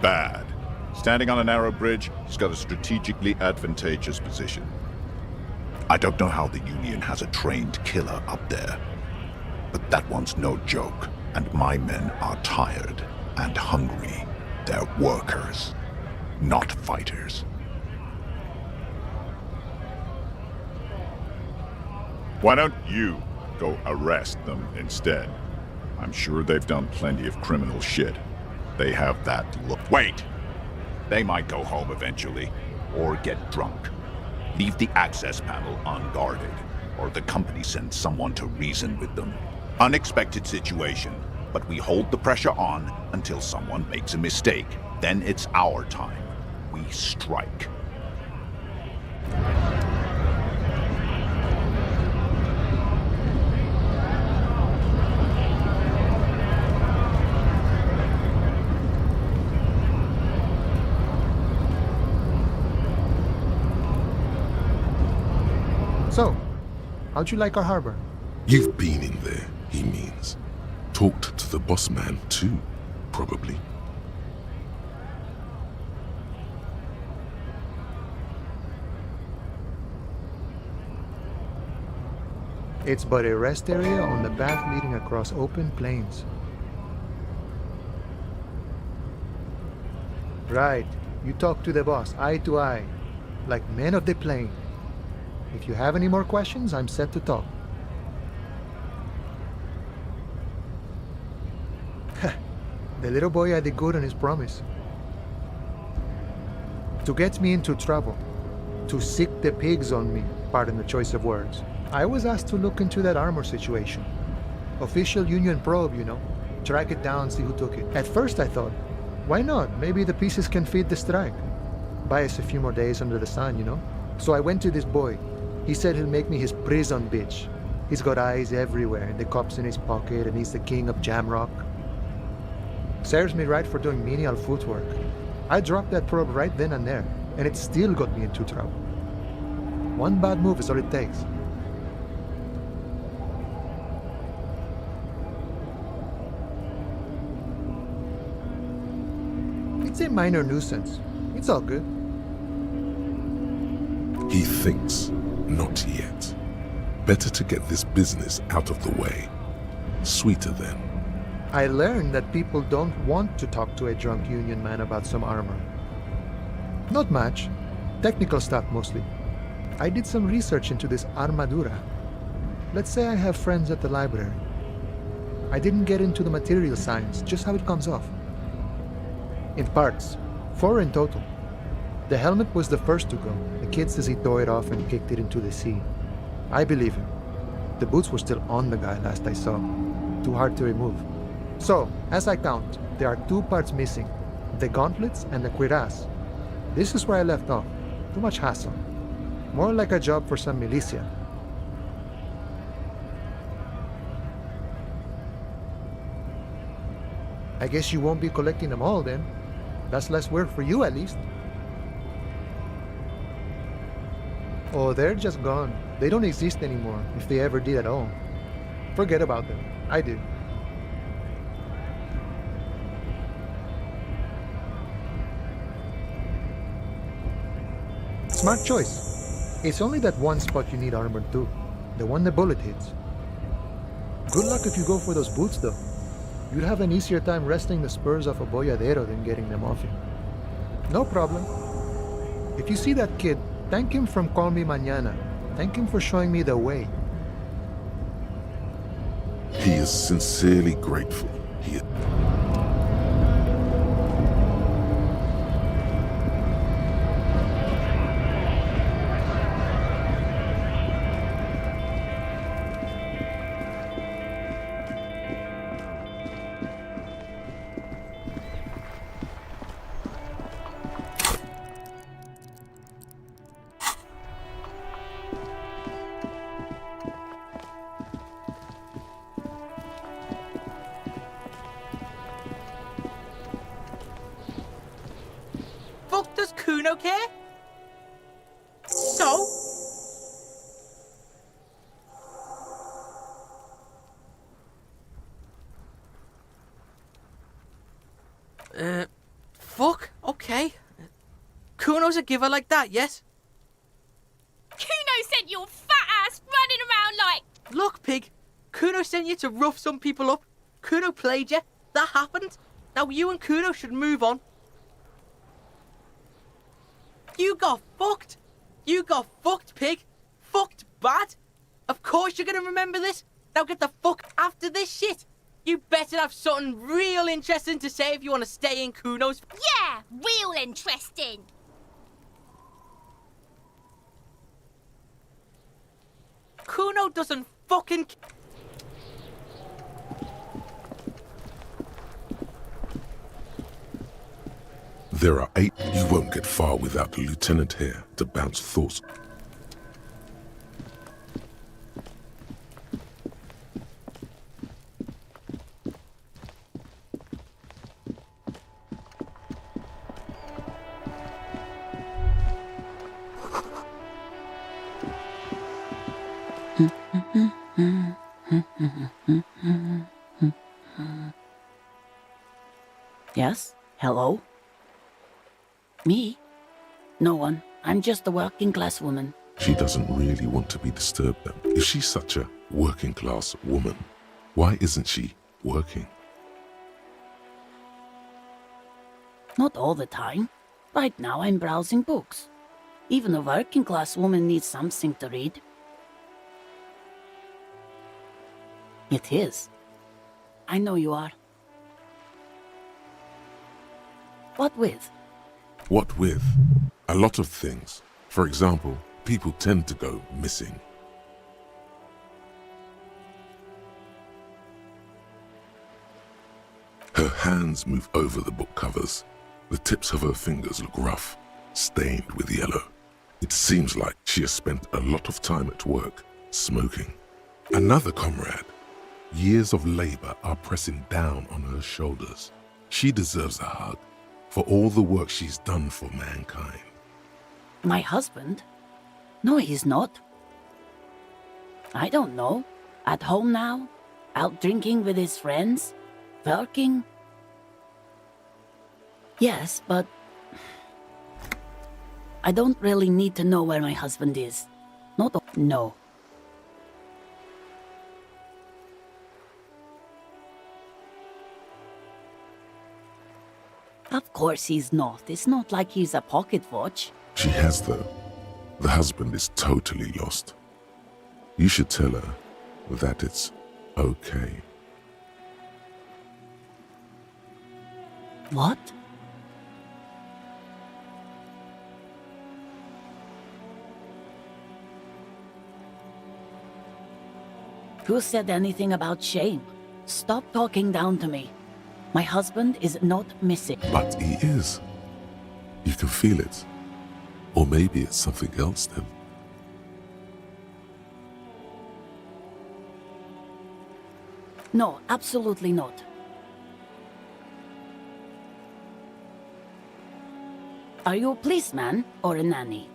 Bad. Standing on a narrow bridge, he's got a strategically advantageous position. I don't know how the Union has a trained killer up there, but that one's no joke, and my men are tired and hungry. They're workers, not fighters. Why don't you go arrest them instead? I'm sure they've done plenty of criminal shit. They have that look. Wait! They might go home eventually, or get drunk. Leave the access panel unguarded, or the company sends someone to reason with them. Unexpected situation, but we hold the pressure on until someone makes a mistake. Then it's our time. We strike. So, how'd you like our harbor? You've been in there, he means. Talked to the boss man too, probably. It's but a rest area on the path leading across open plains. Right, you talk to the boss, eye to eye, like men of the plain. If you have any more questions, I'm set to talk. The little boy had the good on his promise. To get me into trouble, to sick the pigs on me, pardon the choice of words, I was asked to look into that armor situation. Official Union probe, you know. Track it down, see who took it. At first I thought, why not? Maybe the pieces can feed the strike. Buy us a few more days under the sun, you know? So I went to this boy. He said he'll make me his prison bitch. He's got eyes everywhere, the cops in his pocket, and he's the king of Jamrock. Serves me right for doing menial footwork. I dropped that probe right then and there, and it still got me into trouble. One bad move is all it takes. It's a minor nuisance. It's all good. He thinks, not yet. Better to get this business out of the way. Sweeter then. I learned that people don't want to talk to a drunk Union man about some armor. Not much. Technical stuff mostly. I did some research into this armadura. Let's say I have friends at the library. I didn't get into the material science, just how it comes off. In parts. 4 in total. The helmet was the first to go. The kid says he tore it off and kicked it into the sea. I believe him. The boots were still on the guy last I saw. Too hard to remove. So, as I count, there are 2 parts missing. The gauntlets and the cuirass. This is where I left off. Too much hassle. More like a job for some militia. I guess you won't be collecting them all then. That's less work for you at least. Oh, they're just gone. They don't exist anymore, if they ever did at all. Forget about them. I do. Smart choice. It's only that one spot you need armored too. The one the bullet hits. Good luck if you go for those boots though. You'd have an easier time wresting the spurs off a boyadero than getting them off you. No problem. If you see that kid, thank him from Call Me Mañana. Thank him for showing me the way. He is sincerely grateful. He Fuck does Kuno care? So? Fuck, okay. Kuno's a giver like that, yes? Kuno sent your fat ass running around like... Look, pig, Kuno sent you to rough some people up. Kuno played you. That happened. Now you and Kuno should move on. You got fucked. You got fucked, pig. Fucked bad. Of course you're gonna remember this. Now get the fuck after this shit. You better have something real interesting to say if you want to stay in Kuno's. Yeah, real interesting. Kuno doesn't fucking... There are 8. You won't get far without a lieutenant here to bounce thoughts. Yes? Hello? Me? No one. I'm just a working class woman. She doesn't really want to be disturbed then. If she's such a working class woman, why isn't she working? Not all the time. Right now I'm browsing books. Even a working class woman needs something to read. It is. I know you are. What with? What with? A lot of things. For example, people tend to go missing. Her hands move over the book covers. The tips of her fingers look rough, stained with yellow. It seems like she has spent a lot of time at work, smoking. Another comrade. Years of labor are pressing down on her shoulders. She deserves a hug for all the work she's done for mankind. My husband? No, he's not. I don't know. At home now? Out drinking with his friends? Working? Yes, but... I don't really need to know where my husband is. No. Of course he's not. It's not like he's a pocket watch. She has, though. The husband is totally lost. You should tell her that it's okay. What? Who said anything about shame? Stop talking down to me. My husband is not missing. But he is. You can feel it. Or maybe it's something else then. No, absolutely not. Are you a policeman or a nanny?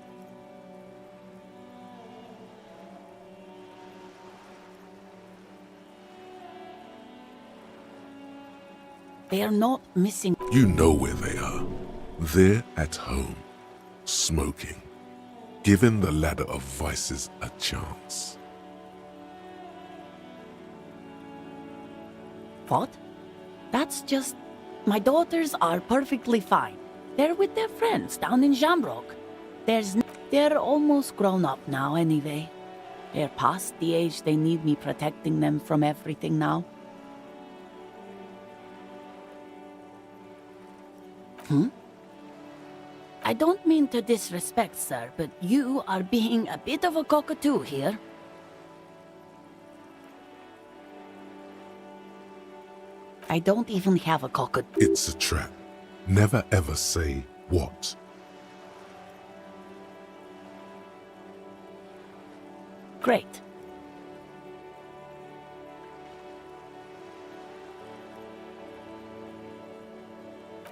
They are not missing. You know where they are. They're at home, smoking, giving the ladder of vices a chance. What? That's just... My daughters are perfectly fine. They're with their friends down in Jamrock. They're almost grown up now anyway. They're past the age they need me protecting them from everything now. I don't mean to disrespect, sir, but you are being a bit of a cockatoo here. I don't even have a cockatoo. It's a trap. Never ever say what. Great.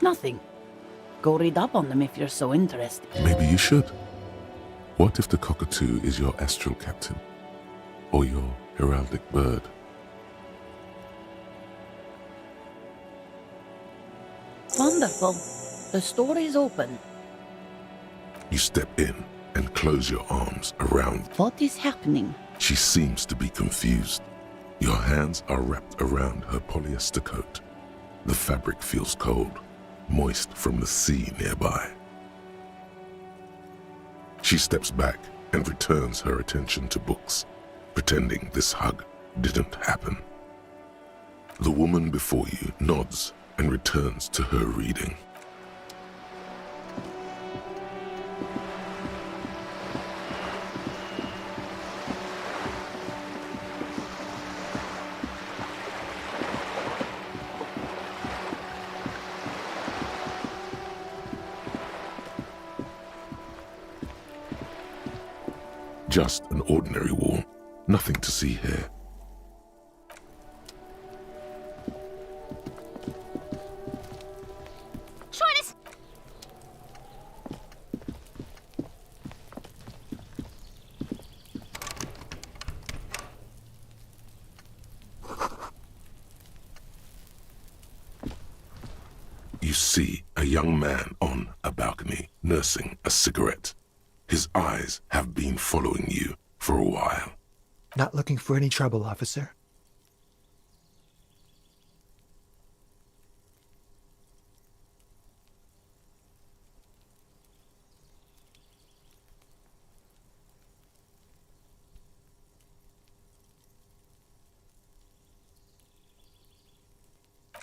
Nothing. Go read up on them if you're so interested. Maybe you should. What if the cockatoo is your astral captain? Or your heraldic bird? Wonderful. The store is open. You step in and close your arms around. What is happening? She seems to be confused. Your hands are wrapped around her polyester coat. The fabric feels cold, moist from the sea nearby. She steps back and returns her attention to books, pretending this hug didn't happen. The woman before you nods and returns to her reading. Just an ordinary wall, nothing to see here. Try this. You see a young man on a balcony nursing a cigarette. His eyes have been following you for a while. Not looking for any trouble, officer.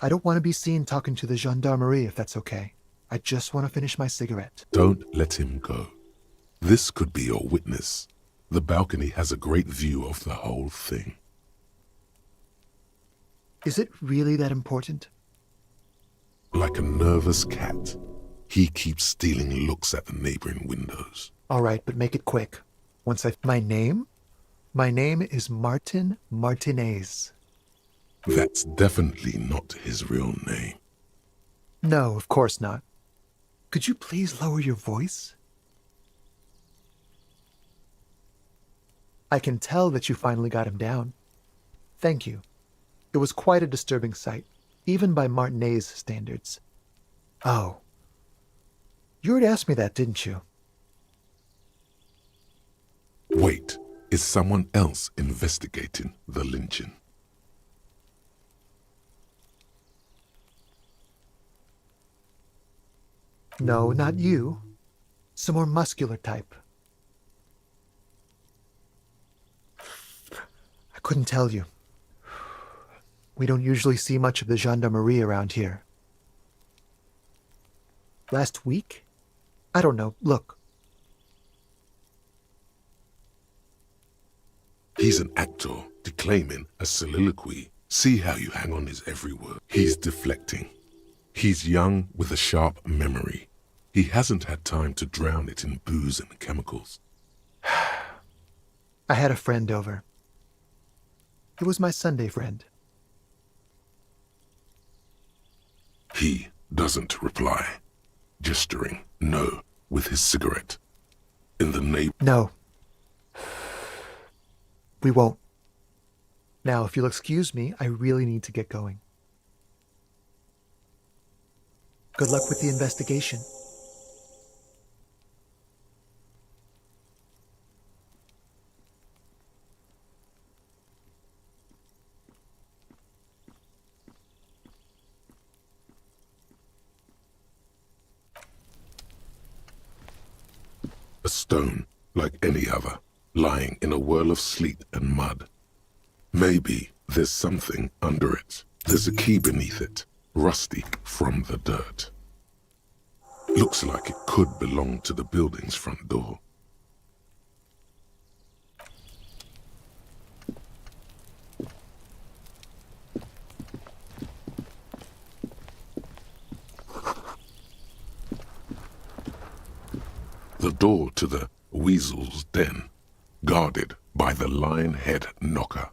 I don't want to be seen talking to the gendarmerie if that's okay. I just want to finish my cigarette. Don't let him go. This could be your witness. The balcony has a great view of the whole thing. Is it really that important? Like a nervous cat, he keeps stealing looks at the neighboring windows. All right, but make it quick. My name? My name is Martin Martinez. That's definitely not his real name. No, of course not. Could you please lower your voice? I can tell that you finally got him down. Thank you. It was quite a disturbing sight, even by Martinez standards. Oh. You already asked me that, didn't you? Wait, is someone else investigating the lynching? No, not you. Some more muscular type. I couldn't tell you. We don't usually see much of the gendarmerie around here. Last week? I don't know. Look. He's an actor declaiming a soliloquy. See how you hang on his every word. He's deflecting. He's young with a sharp memory. He hasn't had time to drown it in booze and chemicals. I had a friend over. It was my Sunday friend. He doesn't reply, gesturing no with his cigarette. In the name. No. We won't. Now, if you'll excuse me, I really need to get going. Good luck with the investigation. stone like any other, lying in a whirl of sleet and mud. Maybe there's something under it. There's a key beneath it, rusty from the dirt. Looks like it could belong to the building's front door. The door to the Weasel's den, guarded by the lion-head knocker.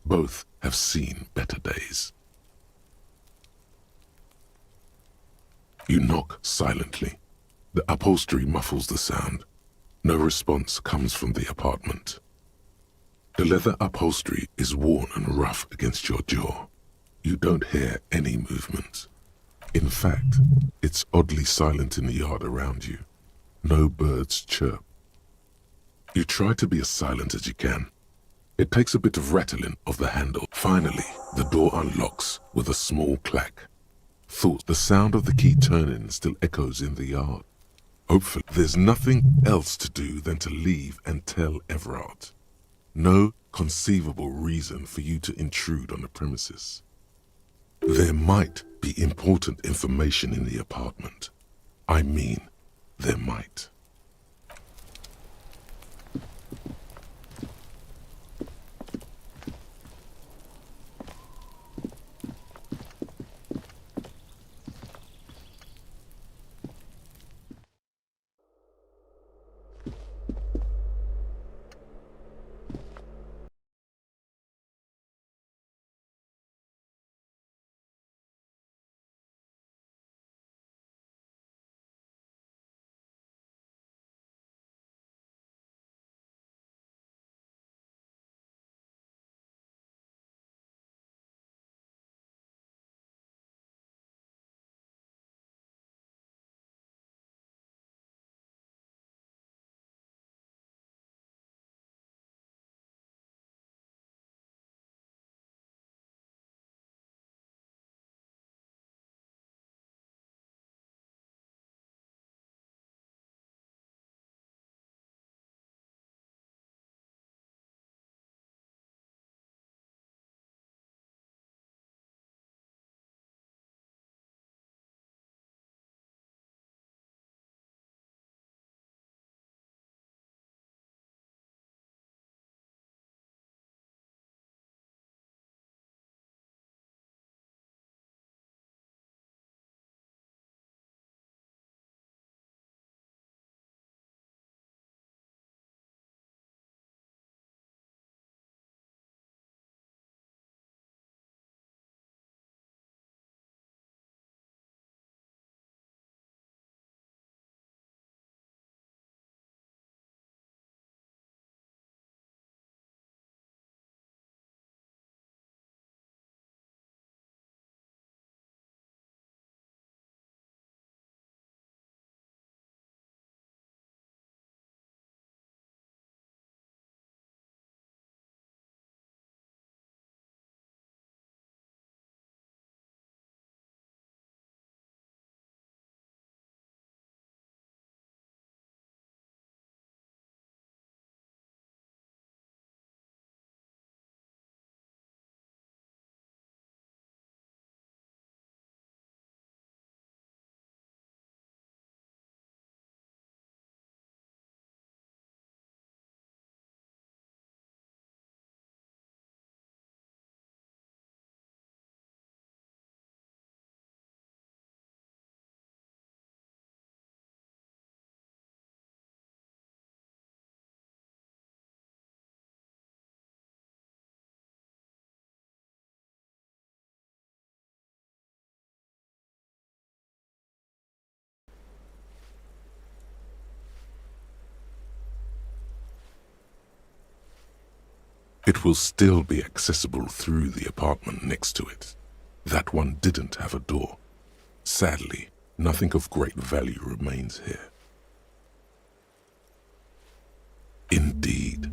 Both have seen better days. You knock silently. The upholstery muffles the sound. No response comes from the apartment. The leather upholstery is worn and rough against your jaw. You don't hear any movement. In fact, it's oddly silent in the yard around you. No birds chirp. You try to be as silent as you can. It takes a bit of rattling of the handle. Finally, the door unlocks with a small clack. Thought the sound of the key turning still echoes in the yard. Hopefully, there's nothing else to do than to leave and tell Everard. No conceivable reason for you to intrude on the premises. There might be important information in the apartment. I mean, there might. It will still be accessible through the apartment next to it. That one didn't have a door. Sadly, nothing of great value remains here. Indeed.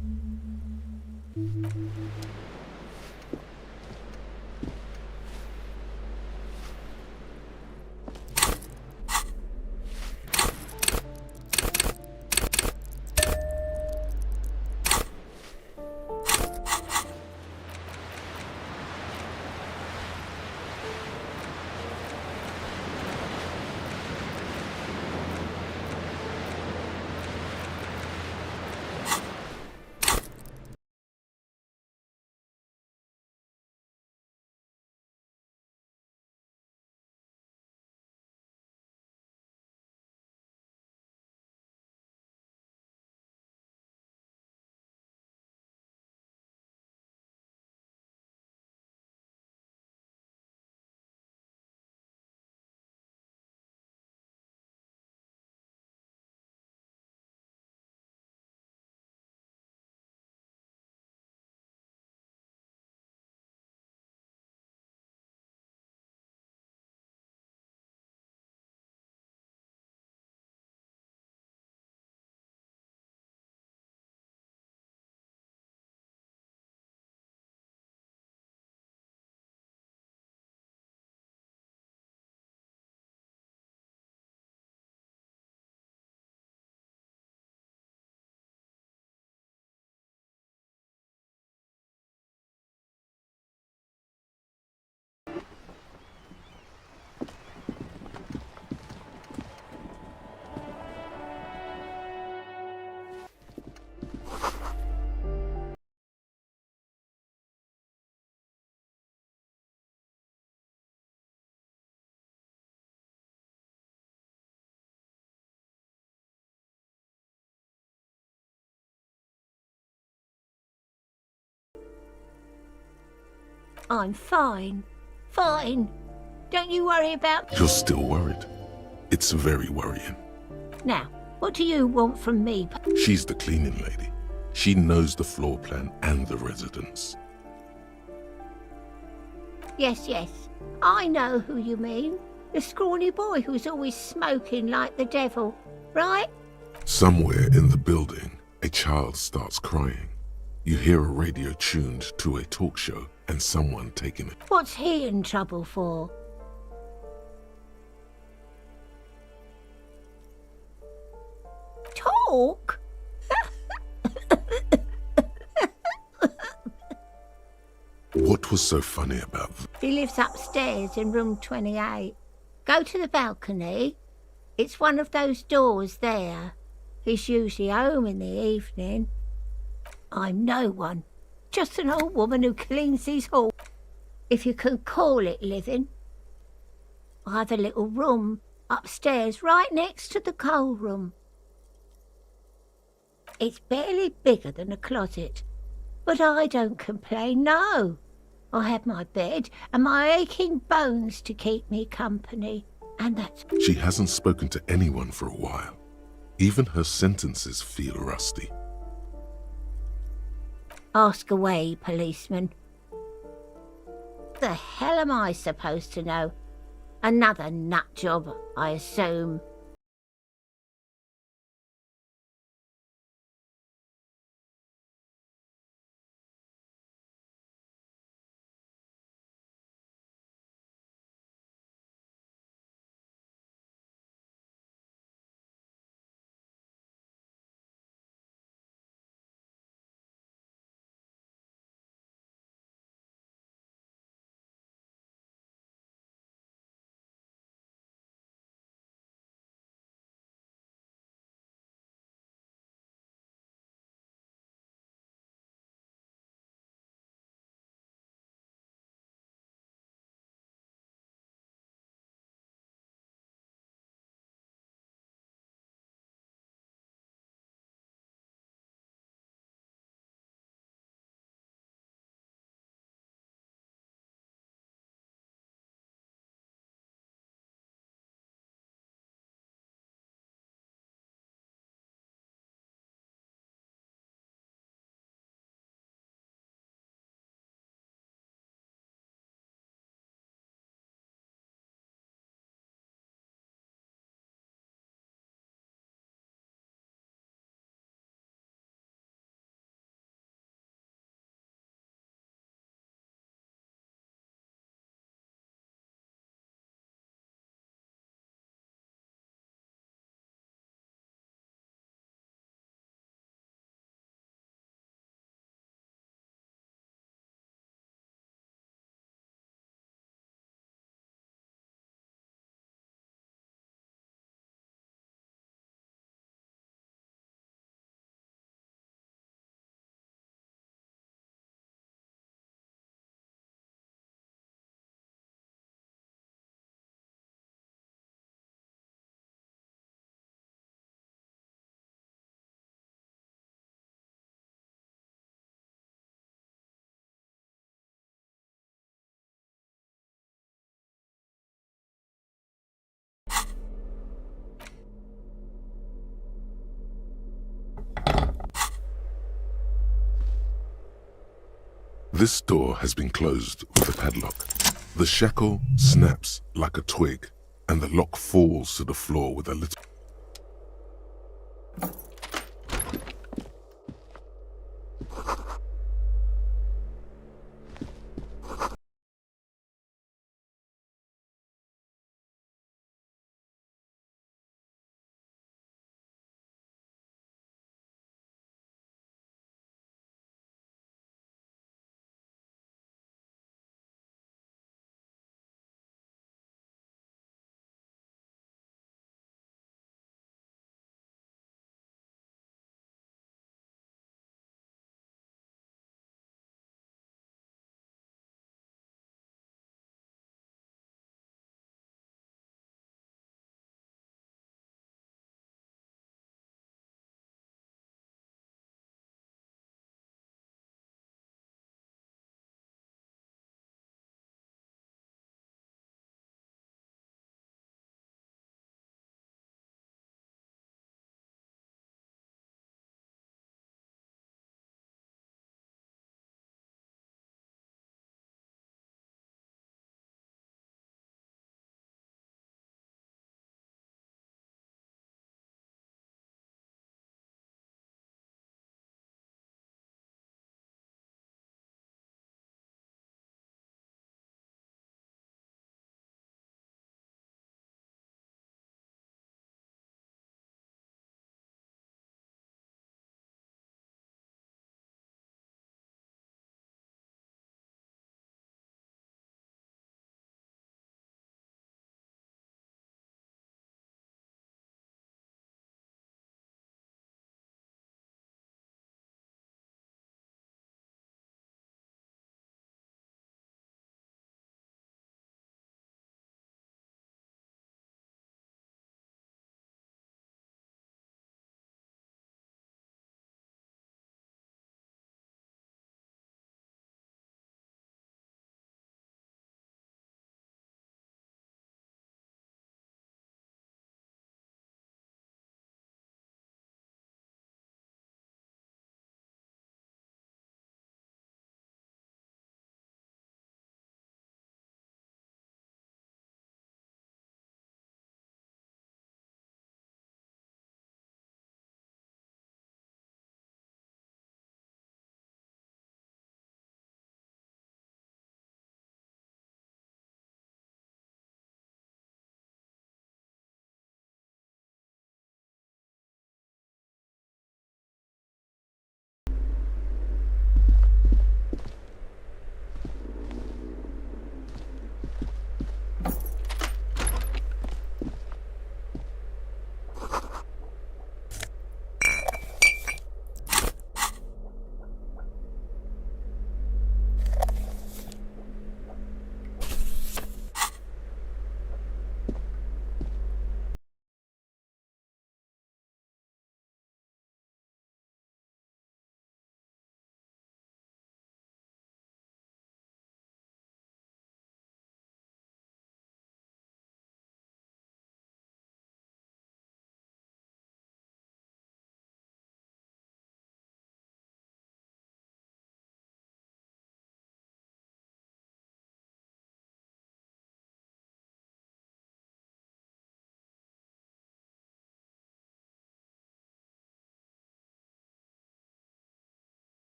I'm fine. Fine. Don't you worry about... You're still worried. It's very worrying. Now, what do you want from me? She's the cleaning lady. She knows the floor plan and the residence. Yes, yes. I know who you mean. The scrawny boy who's always smoking like the devil, right? Somewhere in the building, a child starts crying. You hear a radio tuned to a talk show and someone taking it. What's he in trouble for? Talk? What was so funny about that? He lives upstairs in room 28. Go to the balcony. It's one of those doors there. He's usually home in the evening. I'm no one. Just an old woman who cleans his hall. If you can call it living. I have a little room upstairs right next to the coal room. It's barely bigger than a closet. But I don't complain, no. I have my bed and my aching bones to keep me company. And that's... She hasn't spoken to anyone for a while. Even her sentences feel rusty. Ask away, policeman. The hell am I supposed to know? Another nut job, I assume. This door has been closed with a padlock. The shackle snaps like a twig, and the lock falls to the floor with a little...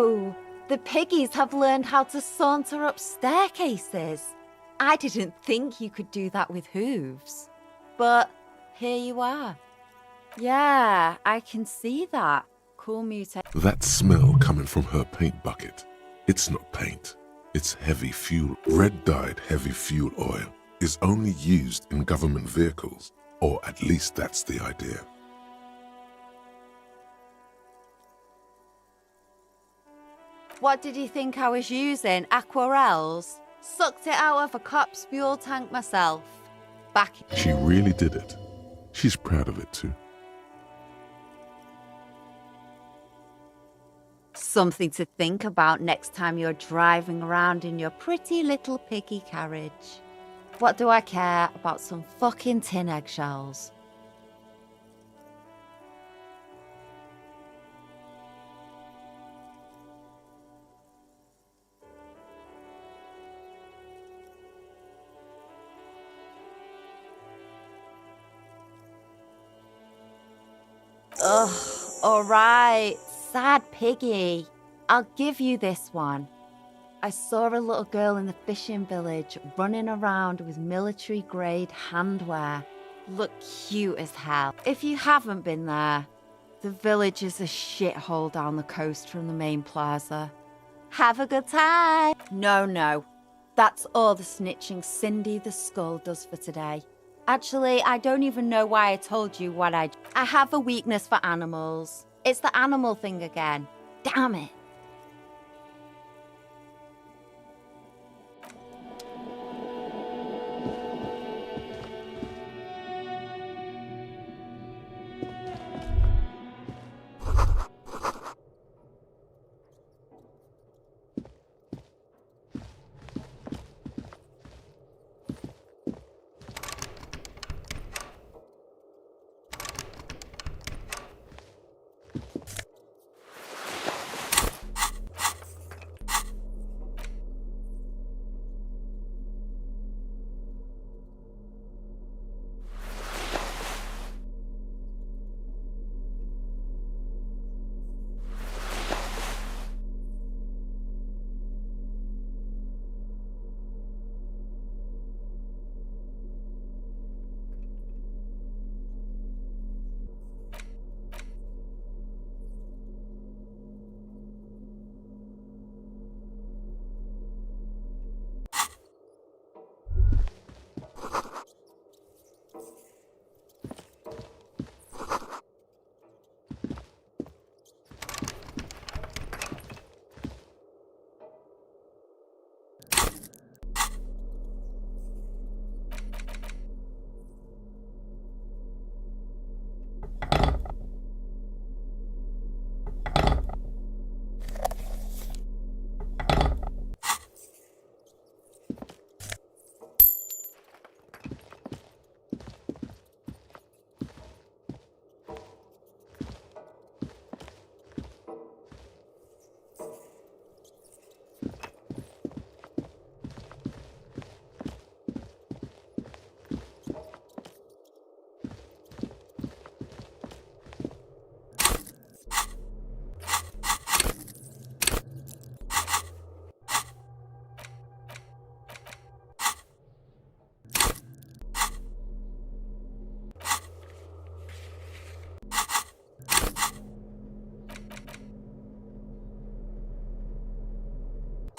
Oh, the piggies have learned how to saunter up staircases. I didn't think you could do that with hooves. But here you are. Yeah, I can see that. Cool mutation. That smell coming from her paint bucket. It's not paint. It's heavy fuel. Red-dyed heavy fuel oil is only used in government vehicles, or at least that's the idea. What did you think I was using? Aquarels? Sucked it out of a cop's fuel tank myself. Back. She really did it. She's proud of it too. Something to think about next time you're driving around in your pretty little piggy carriage. What do I care about some fucking tin eggshells? Ugh, alright, sad piggy. I'll give you this one. I saw a little girl in the fishing village running around with military-grade handwear. Looked cute as hell. If you haven't been there, the village is a shithole down the coast from the main plaza. Have a good time. No. That's all the snitching Cindy the Skull does for today. Actually, I don't even know why I told you what I have a weakness for animals. It's the animal thing again. Damn it.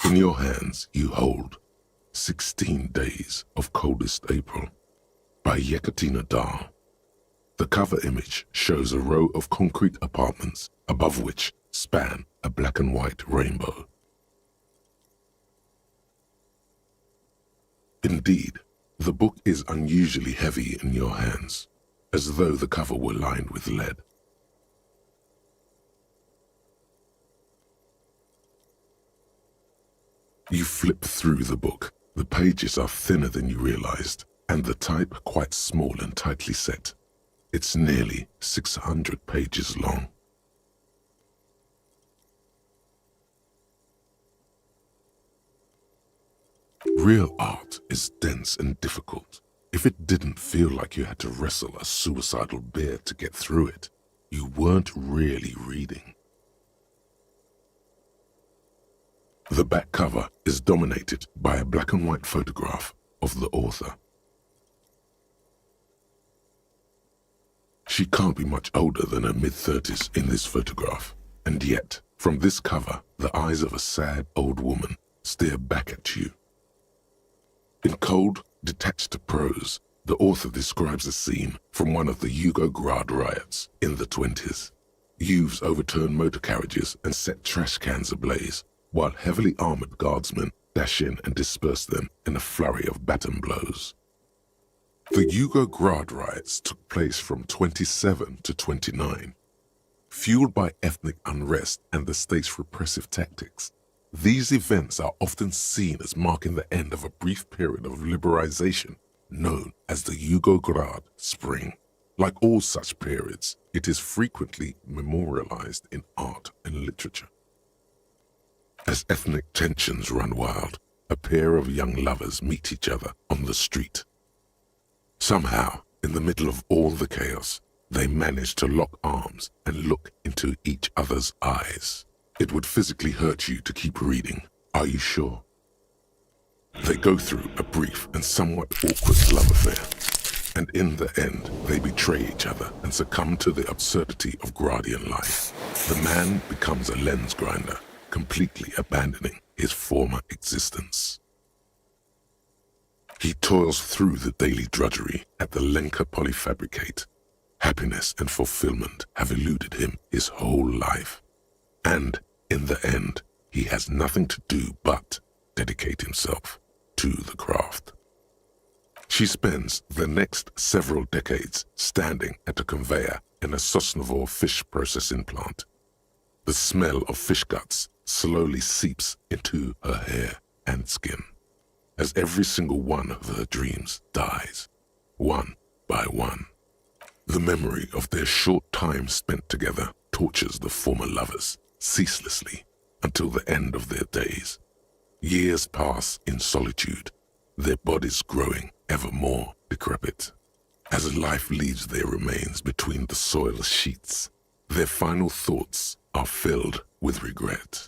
In your hands you hold 16 Days of Coldest April by Yekaterina Dahl. The cover image shows a row of concrete apartments above which span a black and white rainbow. Indeed, the book is unusually heavy in your hands, as though the cover were lined with lead. You flip through the book. The pages are thinner than you realized, and the type quite small and tightly set. It's nearly 600 pages long. Real art is dense and difficult. If it didn't feel like you had to wrestle a suicidal bear to get through it, you weren't really reading. The back cover is dominated by a black and white photograph of the author. She can't be much older than her mid-30s in this photograph, and yet, from this cover, the eyes of a sad old woman stare back at you. In cold, detached prose, the author describes a scene from one of the Yugoslavia riots in the 20s. Youths overturned motor carriages and set trash cans ablaze, while heavily armored guardsmen dash in and disperse them in a flurry of baton blows. The Yugoslavia riots took place from 27 to 29. Fueled by ethnic unrest and the state's repressive tactics, these events are often seen as marking the end of a brief period of liberalization known as the Yugoslavia Spring. Like all such periods, it is frequently memorialized in art and literature. As ethnic tensions run wild, a pair of young lovers meet each other on the street. Somehow, in the middle of all the chaos, they manage to lock arms and look into each other's eyes. It would physically hurt you to keep reading. Are you sure? They go through a brief and somewhat awkward love affair, and in the end, they betray each other and succumb to the absurdity of Gradian life. The man becomes a lens grinder, completely abandoning his former existence. He toils through the daily drudgery at the Lenka polyfabricate. Happiness and fulfillment have eluded him his whole life. And, in the end, he has nothing to do but dedicate himself to the craft. She spends the next several decades standing at a conveyor in a Sosnovo fish processing plant. The smell of fish guts slowly seeps into her hair and skin, as every single one of her dreams dies, one by one. The memory of their short time spent together tortures the former lovers ceaselessly until the end of their days. Years pass in solitude, their bodies growing ever more decrepit. As life leaves their remains between the soil sheets, their final thoughts are filled with regret.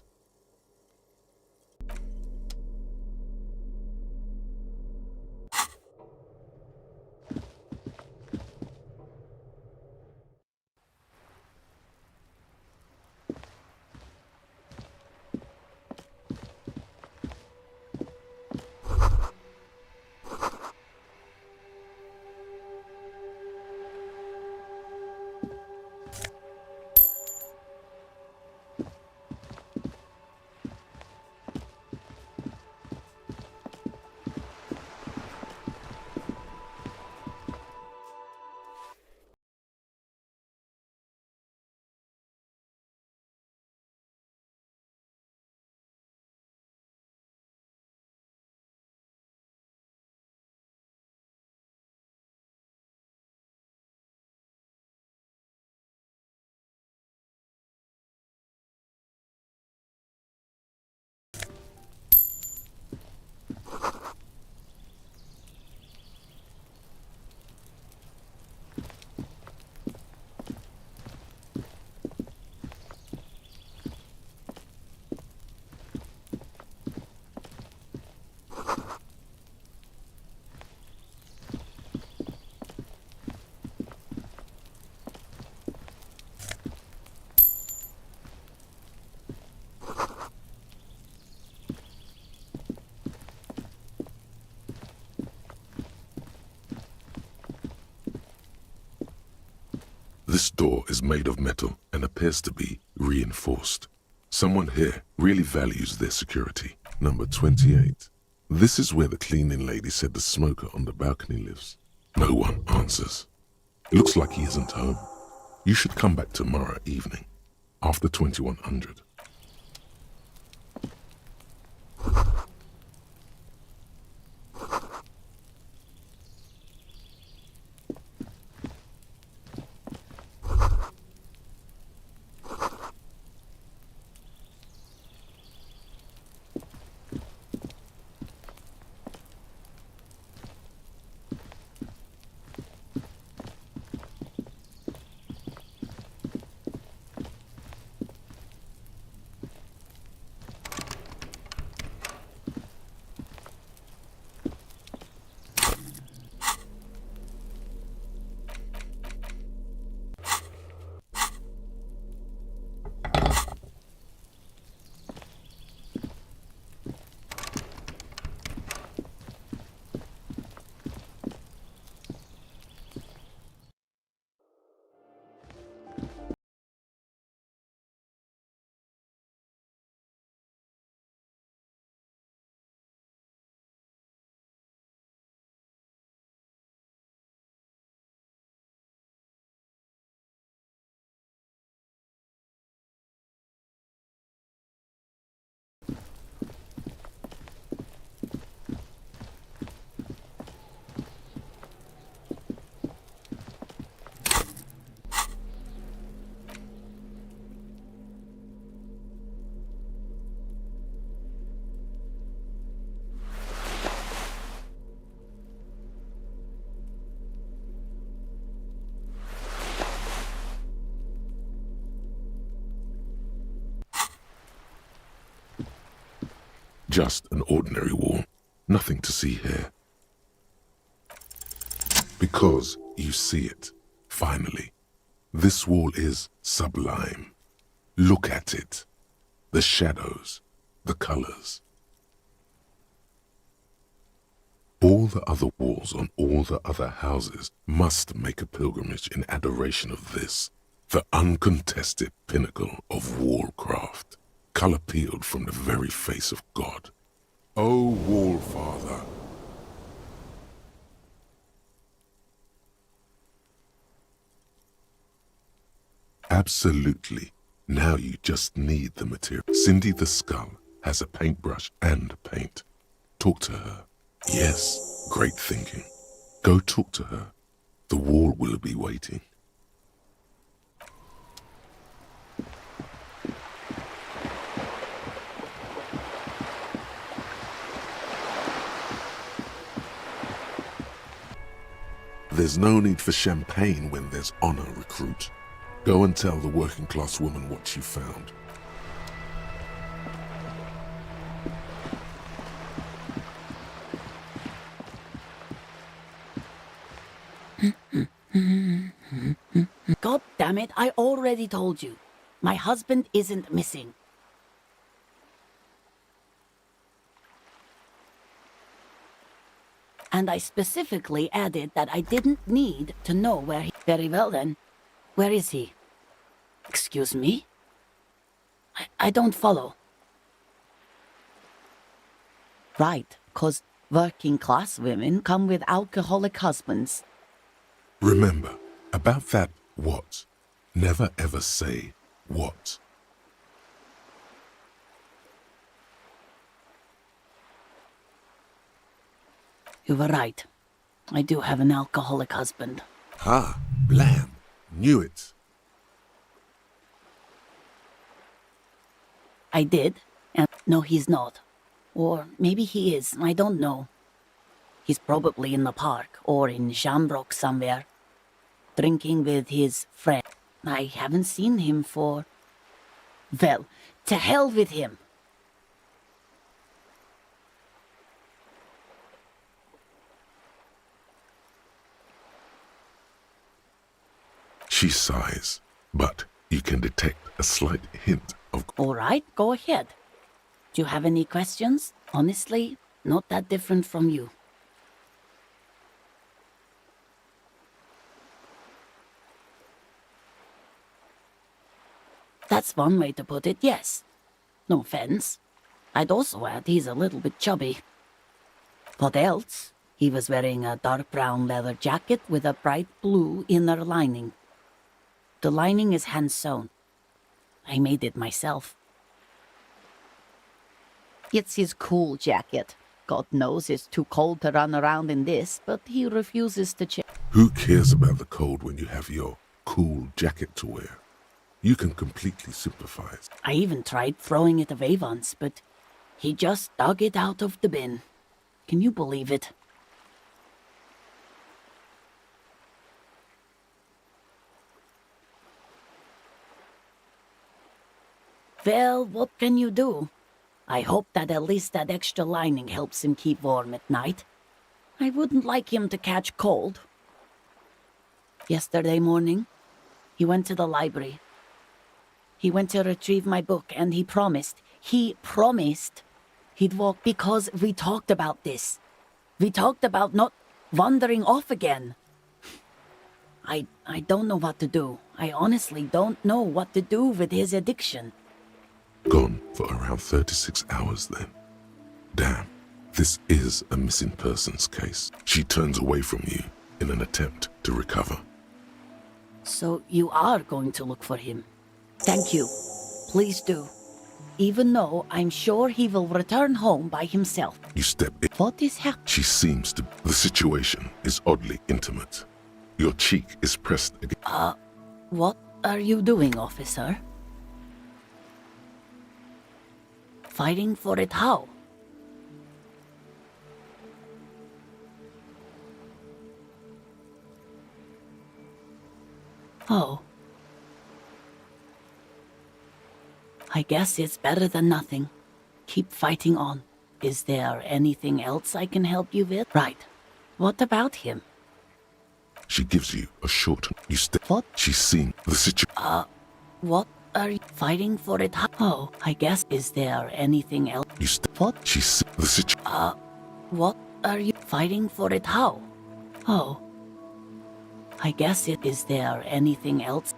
This door is made of metal and appears to be reinforced. Someone here really values their security. Number 28. This is where the cleaning lady said the smoker on the balcony lives. No one answers. It looks like he isn't home. You should come back tomorrow evening, after 2100. Just an ordinary wall. Nothing to see here. Because you see it, finally. This wall is sublime. Look at it. The shadows, the colors. All the other walls on all the other houses must make a pilgrimage in adoration of this, the uncontested pinnacle of wallcraft, color peeled from the very face of God. O Wall Father! Absolutely. Now you just need the material. Cindy the Skull has a paintbrush and paint. Talk to her. Yes, great thinking. Go talk to her. The wall will be waiting. There's no need for champagne when there's honor, recruit. Go and tell the working class woman what you found. God damn it, I already told you. My husband isn't missing. And I specifically added that I didn't need to know where he... Very well then. Where is he? Excuse me? I don't follow. Right, 'cause working class women come with alcoholic husbands. Remember, about that what. Never ever say what. You were right. I do have an alcoholic husband. Ha, blam. Knew it. I did, and no, he's not. Or maybe he is, I don't know. He's probably in the park, or in Shamrock somewhere, drinking with his friend. I haven't seen him for... Well, to hell with him! She sighs, but you can detect a slight hint of... All right, go ahead. Do you have any questions? Honestly, not that different from you. That's one way to put it, yes. No offense. I'd also add he's a little bit chubby. What else? He was wearing a dark brown leather jacket with a bright blue inner lining. The lining is hand-sewn. I made it myself. It's his cool jacket. God knows it's too cold to run around in this, but he refuses to change. Who cares about the cold when you have your cool jacket to wear? You can completely sympathize. I even tried throwing it away once, but he just dug it out of the bin. Can you believe it? Well, what can you do? I hope that at least that extra lining helps him keep warm at night. I wouldn't like him to catch cold. Yesterday morning, he went to the library. He went to retrieve my book, and he promised he'd walk because we talked about this. We talked about not wandering off again. I don't know what to do. I honestly don't know what to do with his addiction. Gone for around 36 hours then. Damn, this is a missing persons case. She turns away from you in an attempt to recover. So you are going to look for him? Thank you. Please do. Even though I'm sure he will return home by himself. You step in. What is happening? She seems to... The situation is oddly intimate. Your cheek is pressed against... What are you doing, officer? Fighting for it how? Oh. I guess it's better than nothing. Keep fighting on. Is there anything else I can help you with? Right. What about him? She gives you a short. You step. What? She's seen the situation. What are you fighting for it? Oh, I guess. Is there anything else? You step. What? She's seen the situation. What are you fighting for it? How? Oh. I guess it. Is there anything else?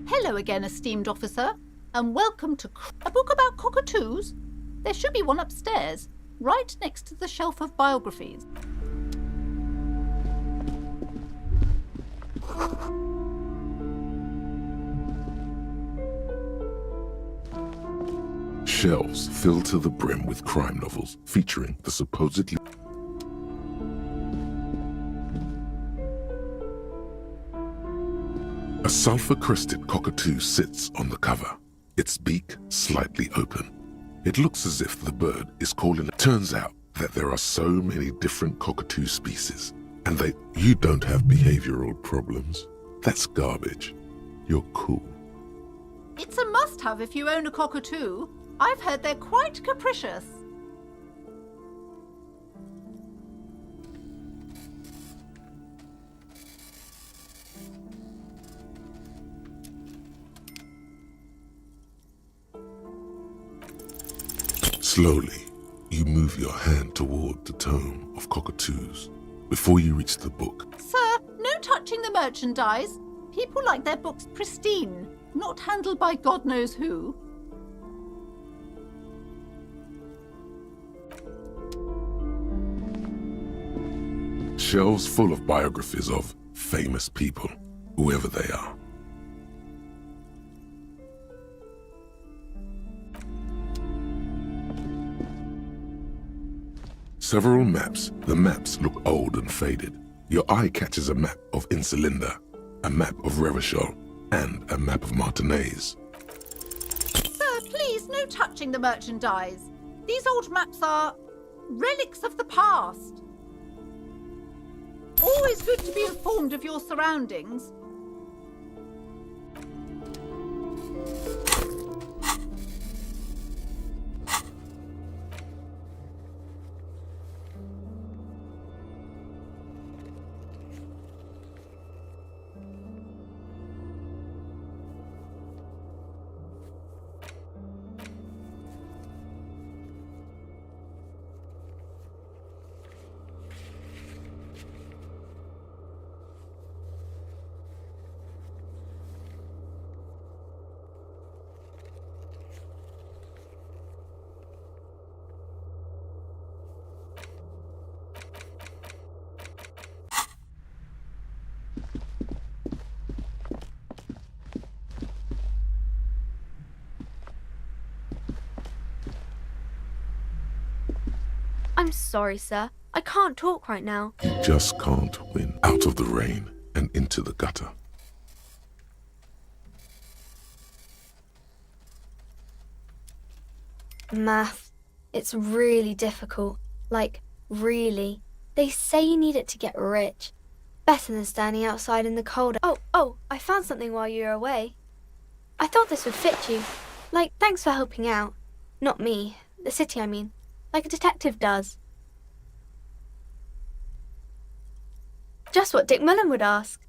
Hello again, esteemed officer, and welcome to a book about cockatoos. There should be one upstairs, right next to the shelf of biographies. Shelves filled to the brim with crime novels featuring the supposedly. A sulfur-crested cockatoo sits on the cover, its beak slightly open. It looks as if the bird is calling. It turns out that there are so many different cockatoo species, and you don't have behavioral problems. That's garbage. You're cool. It's a must-have if you own a cockatoo. I've heard they're quite capricious. Slowly, you move your hand toward the tome of cockatoos before you reach the book. Sir, no touching the merchandise. People like their books pristine, not handled by God knows who. Shelves full of biographies of famous people, whoever they are. Several maps. The maps look old and faded. Your eye catches a map of Insulinda, a map of Revachol, and a map of Martinaise. Sir, please, no touching the merchandise. These old maps are relics of the past. Always good to be informed of your surroundings. I'm sorry, sir. I can't talk right now. You just can't win. Out of the rain and into the gutter. Math. It's really difficult. Like, really. They say you need it to get rich. Better than standing outside in the cold. Oh, I found something while you were away. I thought this would fit you. Like, thanks for helping out. Not me. The city, I mean. Like a detective does. Just what Dick Mullen would ask.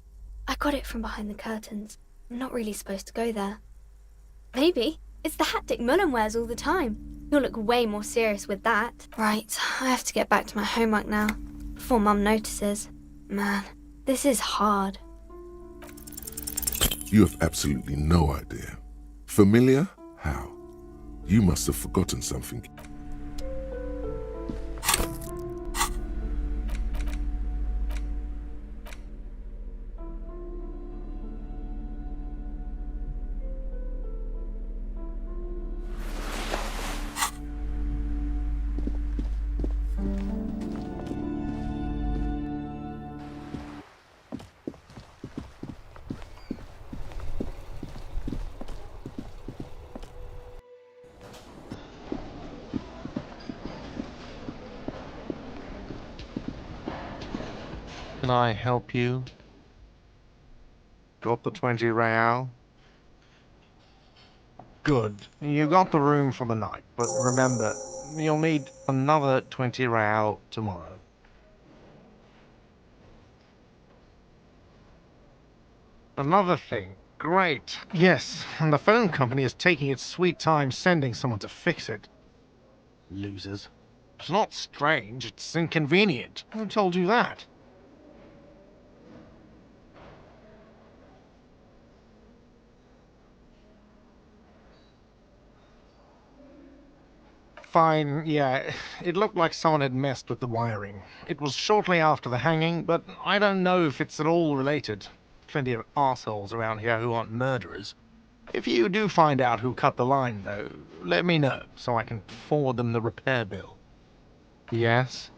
I got it from behind the curtains. I'm not really supposed to go there. Maybe. It's the hat Dick Mullen wears all the time. You'll look way more serious with that. Right, I have to get back to my homework now, before Mum notices. Man, this is hard. You have absolutely no idea. Familiar? How? You must have forgotten something. Can I help you? Got the 20 real? Good. You got the room for the night, but remember, you'll need another 20 real tomorrow. Another thing. Great. Yes, and the phone company is taking its sweet time sending someone to fix it. Losers. It's not strange, it's inconvenient. Who told you that? Fine, yeah, it looked like someone had messed with the wiring. It was shortly after the hanging, but I don't know if it's at all related. Plenty of arseholes around here who aren't murderers. If you do find out who cut the line, though, let me know, so I can forward them the repair bill. Yes?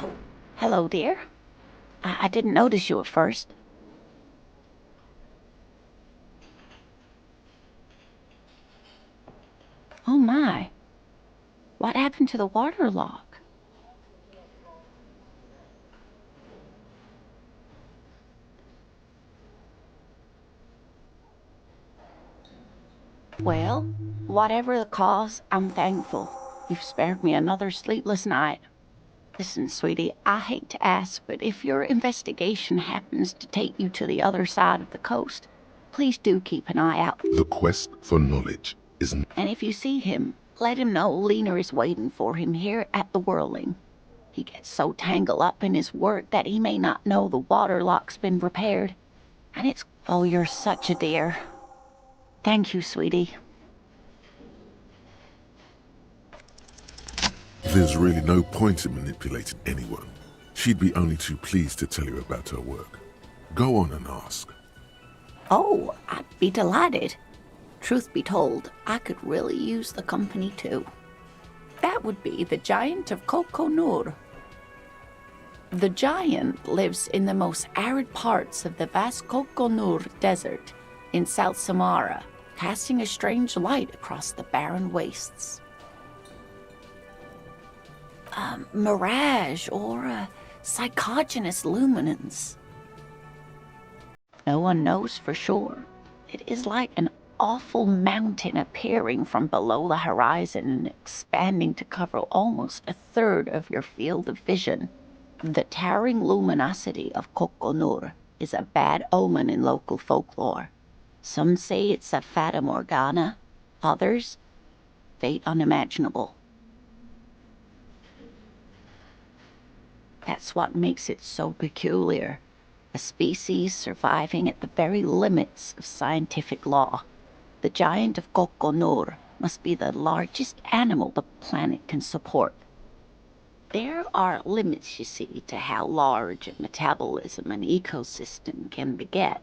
Oh, hello, dear. I didn't notice you at first. Oh my. What happened to the water lock? Well, whatever the cause, I'm thankful. You've spared me another sleepless night. Listen, sweetie, I hate to ask, but if your investigation happens to take you to the other side of the coast, please do keep an eye out. The quest for knowledge is... And if you see him, let him know Lena is waiting for him here at the Whirling. He gets so tangled up in his work that he may not know the water lock's been repaired. And it's... Oh, you're such a dear. Thank you, sweetie. There's really no point in manipulating anyone. She'd be only too pleased to tell you about her work. Go on and ask. Oh, I'd be delighted. Truth be told, I could really use the company too. That would be the Giant of Kokonur. The giant lives in the most arid parts of the vast Kokonur Desert in South Samara, casting a strange light across the barren wastes. A mirage or a psychogenous luminance. No one knows for sure. It is like an awful mountain appearing from below the horizon and expanding to cover almost a third of your field of vision. The towering luminosity of Kokonur is a bad omen in local folklore. Some say it's a fata morgana, others, fate unimaginable. That's what makes it so peculiar. A species surviving at the very limits of scientific law. The Giant of Kokonur must be the largest animal the planet can support. There are limits, you see, to how large a metabolism an ecosystem can beget.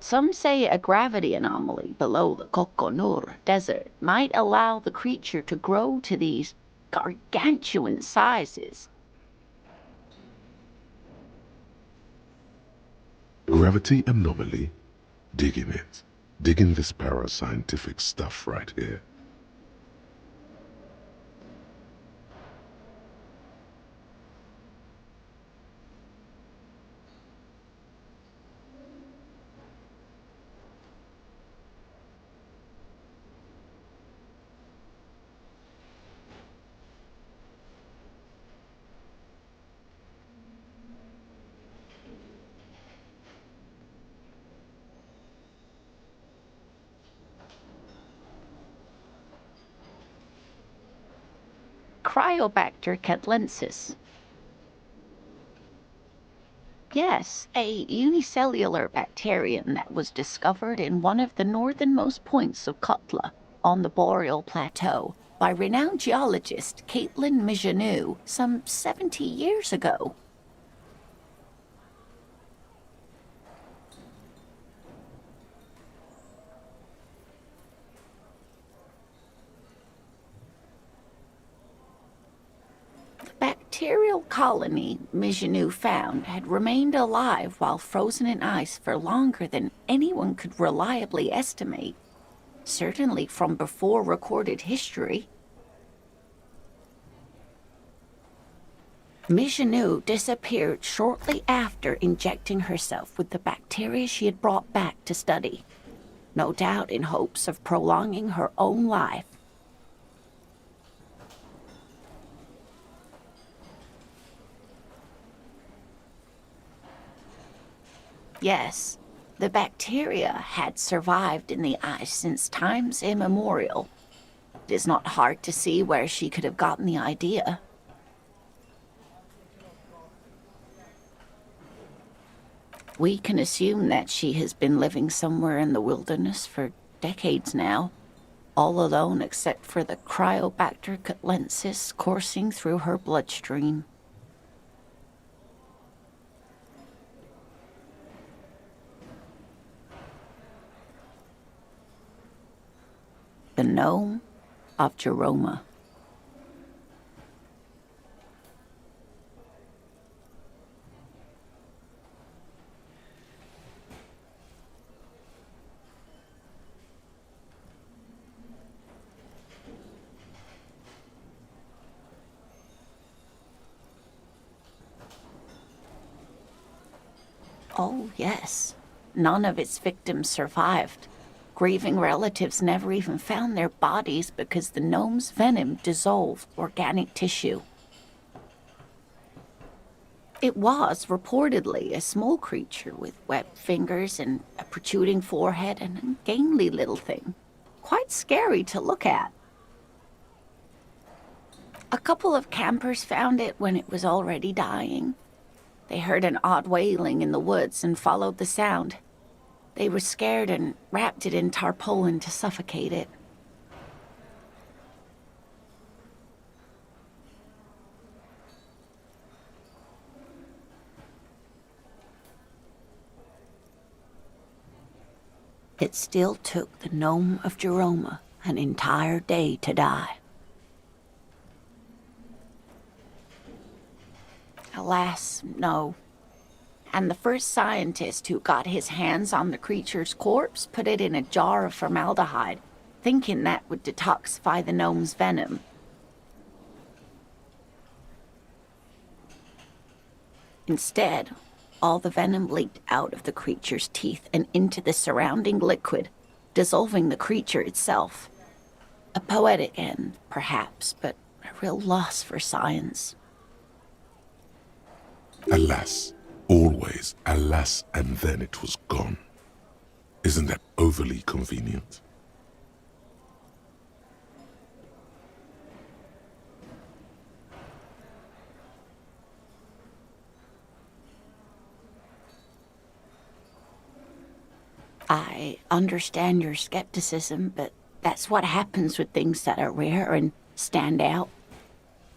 Some say a gravity anomaly below the Kokonur Desert might allow the creature to grow to these gargantuan sizes. Gravity anomaly? Digging it. Digging this parascientific stuff right here. Cryobacter catlensis. Yes, a unicellular bacterium that was discovered in one of the northernmost points of Kotla on the Boreal Plateau by renowned geologist Caitlin Mijanou some 70 years ago. Bacterial colony Mijanou found had remained alive while frozen in ice for longer than anyone could reliably estimate, certainly from before recorded history. Michanu disappeared shortly after injecting herself with the bacteria she had brought back to study, no doubt in hopes of prolonging her own life. Yes, the bacteria had survived in the ice since times immemorial. It is not hard to see where she could have gotten the idea. We can assume that she has been living somewhere in the wilderness for decades now, all alone except for the Cryobacter catlensis coursing through her bloodstream. The gnome of Jeroma. Oh, yes. None of its victims survived. Grieving relatives never even found their bodies because the gnome's venom dissolved organic tissue. It was reportedly a small creature with webbed fingers and a protruding forehead and a gangly little thing. Quite scary to look at. A couple of campers found it when it was already dying. They heard an odd wailing in the woods and followed the sound. They were scared and wrapped it in tarpaulin to suffocate it. It still took the gnome of Jeroma an entire day to die. Alas, no. And the first scientist who got his hands on the creature's corpse put it in a jar of formaldehyde, thinking that would detoxify the gnome's venom. Instead, all the venom leaked out of the creature's teeth and into the surrounding liquid, dissolving the creature itself. A poetic end, perhaps, but a real loss for science. Alas, always alas, and then it was gone. Isn't that overly convenient? I understand your skepticism, but that's what happens with things that are rare and stand out.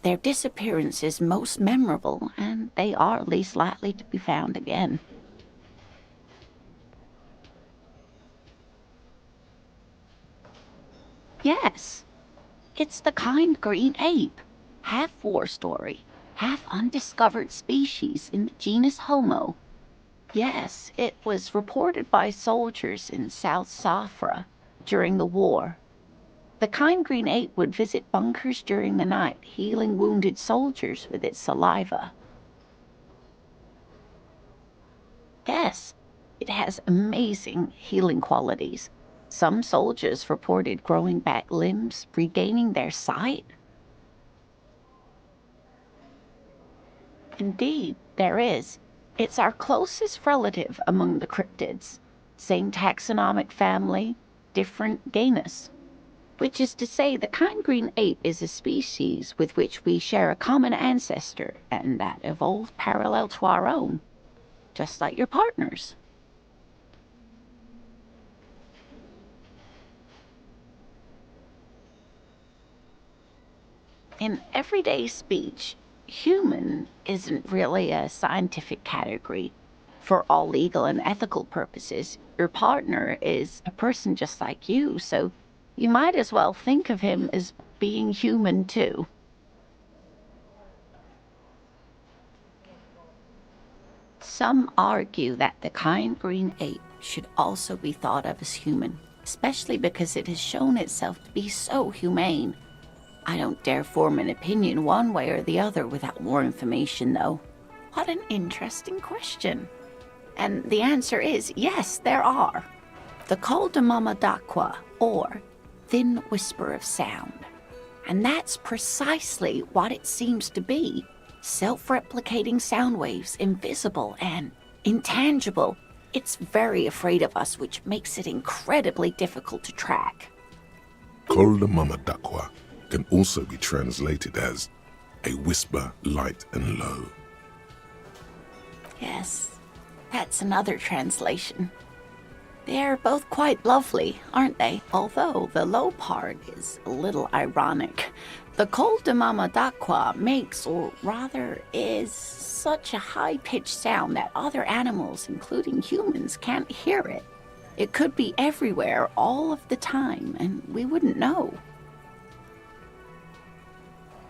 Their disappearance is most memorable, and they are least likely to be found again. Yes, it's the kind green ape, half war story, half undiscovered species in the genus Homo. Yes, it was reported by soldiers in South Safra during the war. The kind green ape would visit bunkers during the night, healing wounded soldiers with its saliva. Yes, it has amazing healing qualities. Some soldiers reported growing back limbs, regaining their sight. Indeed, there is. It's our closest relative among the cryptids. Same taxonomic family, different genus. Which is to say, the kind green ape is a species with which we share a common ancestor, and that evolved parallel to our own, just like your partners. In everyday speech, human isn't really a scientific category. For all legal and ethical purposes, your partner is a person just like you, so you might as well think of him as being human too. Some argue that the kind green ape should also be thought of as human, especially because it has shown itself to be so humane. I don't dare form an opinion one way or the other without more information, though. What an interesting question. And the answer is yes, there are. The Col de Mamadaqua, or Thin Whisper of Sound. And that's precisely what it seems to be. Self-replicating sound waves, invisible and intangible. It's very afraid of us, which makes it incredibly difficult to track. Col de Mamadaqua can also be translated as a whisper light and low. Yes, that's another translation. They're both quite lovely, aren't they? Although the low part is a little ironic. The Col de Mamadaqua makes, or rather is, such a high-pitched sound that other animals, including humans, can't hear it. It could be everywhere all of the time, and we wouldn't know.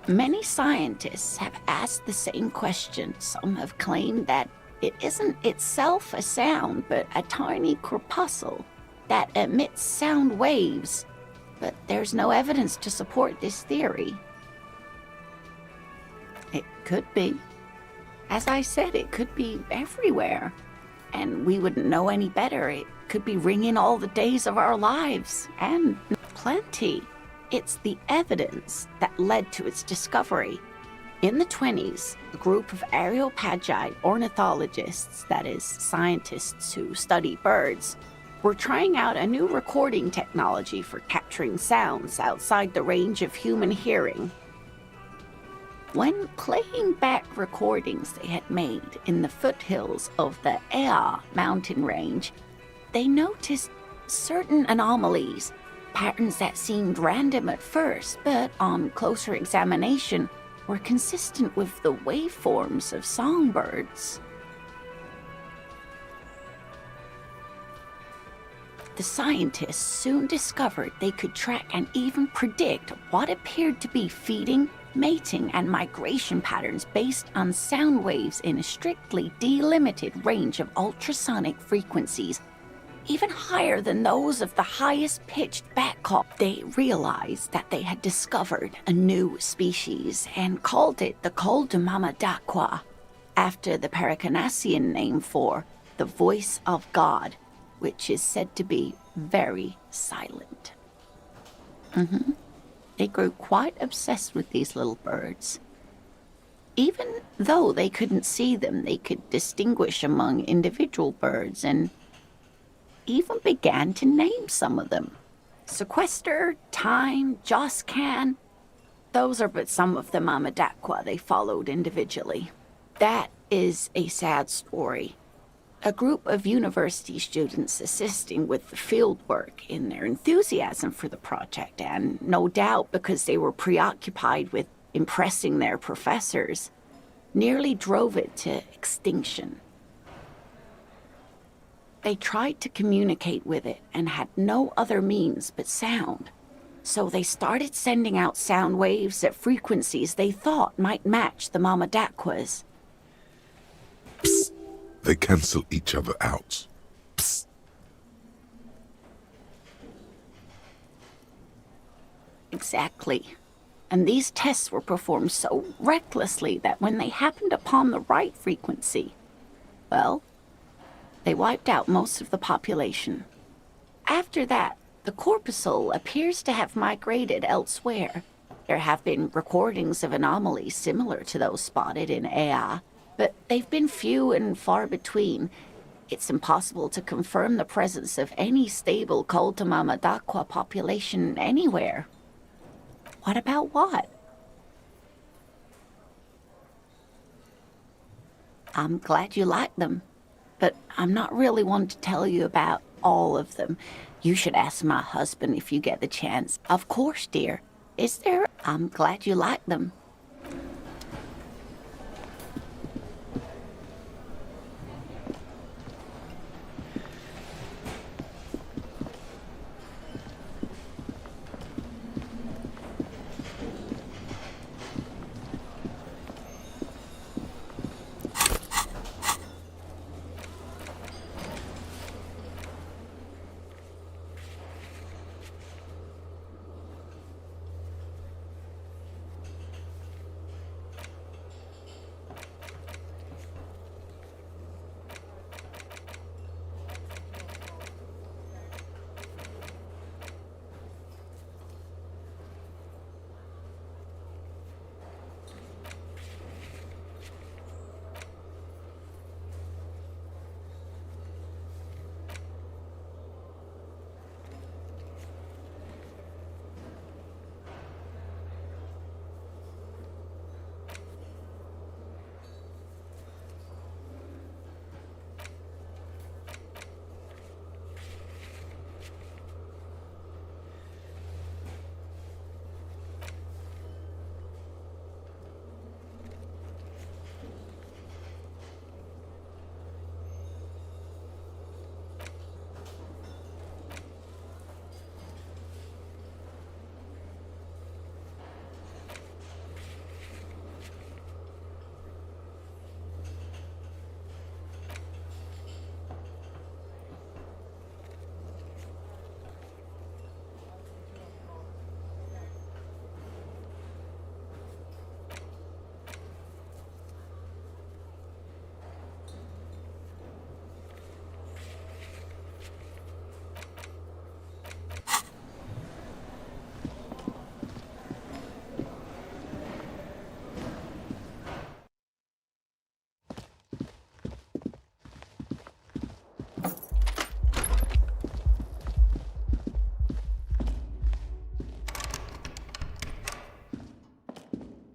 Many scientists have asked the same question. Some have claimed that it isn't itself a sound, but a tiny corpuscle that emits sound waves. But there's no evidence to support this theory. It could be. As I said, it could be everywhere. And we wouldn't know any better. It could be ringing all the days of our lives. And plenty. It's the evidence that led to its discovery. In the 1920s, a group of Areopagi ornithologists, that is, scientists who study birds, were trying out a new recording technology for capturing sounds outside the range of human hearing. When playing back recordings they had made in the foothills of the Ea mountain range, they noticed certain anomalies, patterns that seemed random at first, but on closer examination were consistent with the waveforms of songbirds. The scientists soon discovered they could track and even predict what appeared to be feeding, mating, and migration patterns based on sound waves in a strictly delimited range of ultrasonic frequencies, even higher than those of the highest-pitched bat call. They realized that they had discovered a new species and called it the Col de Mamadaqua, after the Paracanassian name for the voice of God, which is said to be very silent. They grew quite obsessed with these little birds. Even though they couldn't see them, they could distinguish among individual birds and even began to name some of them. Sequester, Time, Joscan, those are but some of the Mamadaqua they followed individually. That is a sad story. A group of university students assisting with the field work in their enthusiasm for the project, and no doubt because they were preoccupied with impressing their professors, nearly drove it to extinction. They tried to communicate with it and had no other means but sound. So they started sending out sound waves at frequencies they thought might match the Mamadaquas. Psst. They cancel each other out. Psst. Exactly. And these tests were performed so recklessly that when they happened upon the right frequency, well, they wiped out most of the population. After that, the corpuscle appears to have migrated elsewhere. There have been recordings of anomalies similar to those spotted in Ea, but they've been few and far between. It's impossible to confirm the presence of any stable Col de Mamadaqua population anywhere. What about what? I'm glad you like them, but I'm not really one to tell you about all of them. You should ask my husband if you get the chance. Of course, dear. Is there? I'm glad you like them.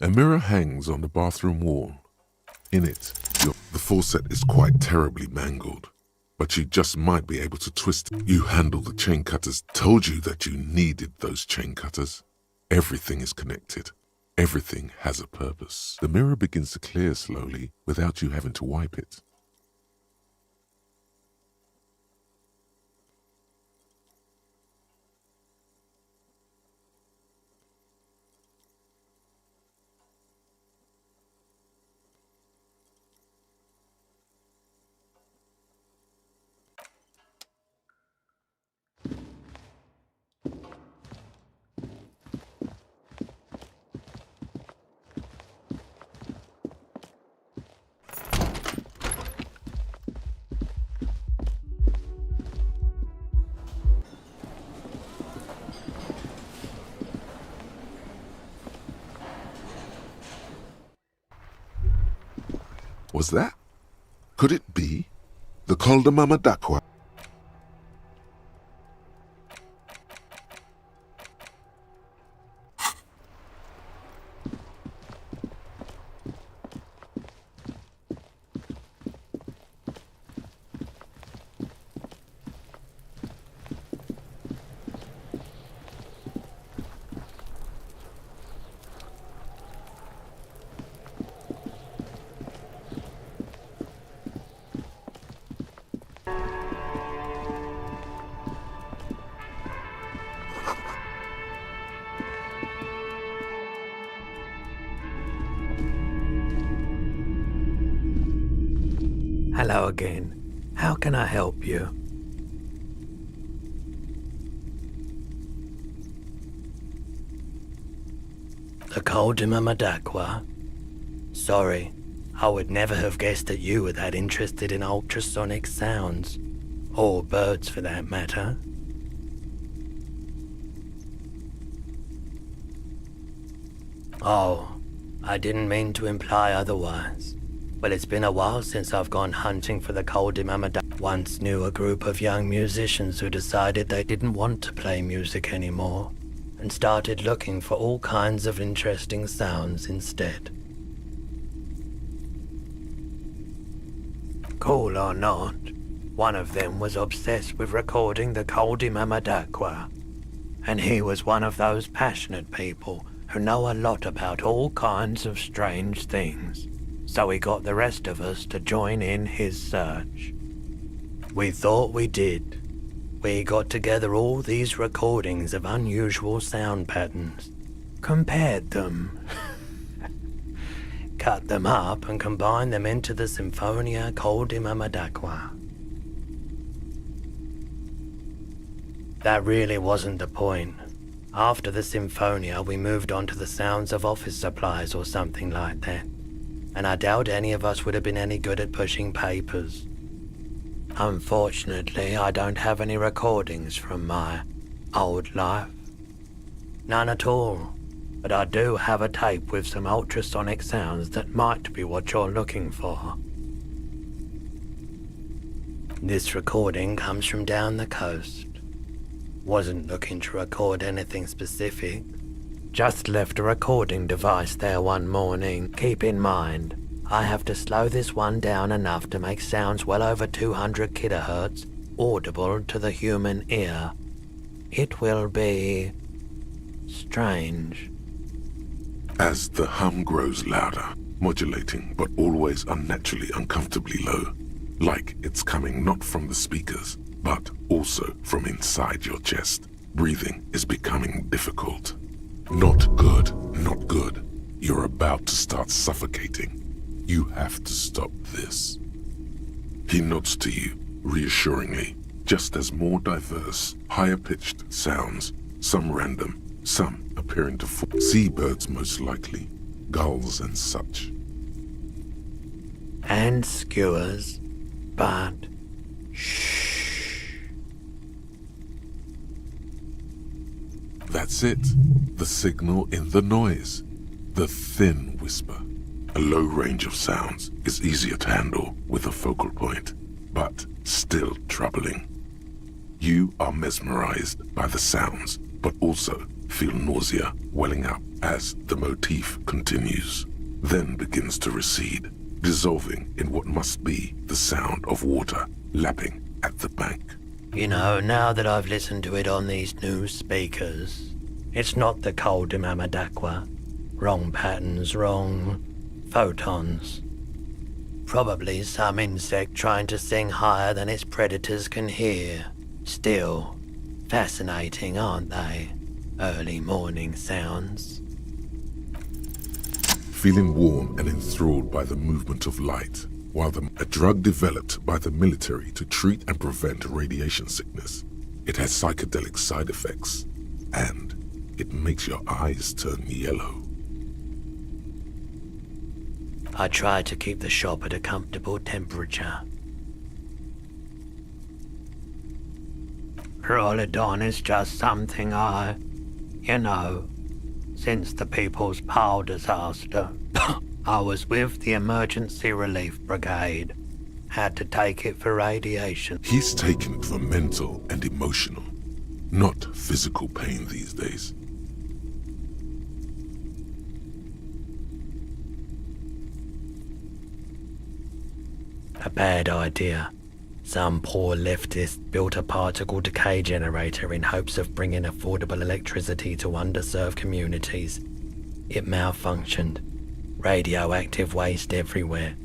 A mirror hangs on the bathroom wall. In it, the faucet is quite terribly mangled, but you just might be able to twist it. You handle the chain cutters. Told you that you needed those chain cutters. Everything is connected. Everything has a purpose. The mirror begins to clear slowly without you having to wipe it. Was that? Could it be the Col de Mamadakwa? Hello again. How can I help you? The Col de Mamadakwa? Sorry, I would never have guessed that you were that interested in ultrasonic sounds. Or birds for that matter. Oh, I didn't mean to imply otherwise. Well, it's been a while since I've gone hunting for the Col de Mamadakwa. Once knew a group of young musicians who decided they didn't want to play music anymore, and started looking for all kinds of interesting sounds instead. Cool or not, one of them was obsessed with recording the Col de Mamadakwa, and he was one of those passionate people who know a lot about all kinds of strange things. So he got the rest of us to join in his search. We thought we did. We got together all these recordings of unusual sound patterns, compared them, cut them up and combined them into the Symphonia Col de Mamadakwa. That really wasn't the point. After the Symphonia, we moved on to the sounds of office supplies or something like that. And I doubt any of us would have been any good at pushing papers. Unfortunately, I don't have any recordings from my old life. None at all. But I do have a tape with some ultrasonic sounds that might be what you're looking for. This recording comes from down the coast. Wasn't looking to record anything specific. Just left a recording device there one morning. Keep in mind, I have to slow this one down enough to make sounds well over 200 kilohertz audible to the human ear. It will be strange. As the hum grows louder, modulating but always unnaturally uncomfortably low, like it's coming not from the speakers, but also from inside your chest. Breathing is becoming difficult. Not good, not good. You're about to start suffocating. You have to stop this. He nods to you, reassuringly, just as more diverse, higher-pitched sounds, some random, some appearing to fall. Seabirds most likely, gulls and such. And skewers, but shh. That's it. The signal in the noise. The thin whisper. A low range of sounds is easier to handle with a focal point, but still troubling. You are mesmerized by the sounds, but also feel nausea welling up as the motif continues, then begins to recede, dissolving in what must be the sound of water lapping at the bank. You know, now that I've listened to it on these new speakers, it's not the Col de Mamadaqua. Wrong patterns, wrong photons. Probably some insect trying to sing higher than its predators can hear. Still, fascinating, aren't they? Early morning sounds. Feeling warm and enthralled by the movement of light, while a drug developed by the military to treat and prevent radiation sickness. It has psychedelic side effects, and it makes your eyes turn yellow. I try to keep the shop at a comfortable temperature. Rolodon is just something since the People's Pile disaster, I was with the Emergency Relief Brigade. Had to take it for radiation. He's taking it for mental and emotional, not physical pain these days. A bad idea. Some poor leftist built a particle decay generator in hopes of bringing affordable electricity to underserved communities. It malfunctioned. Radioactive waste everywhere.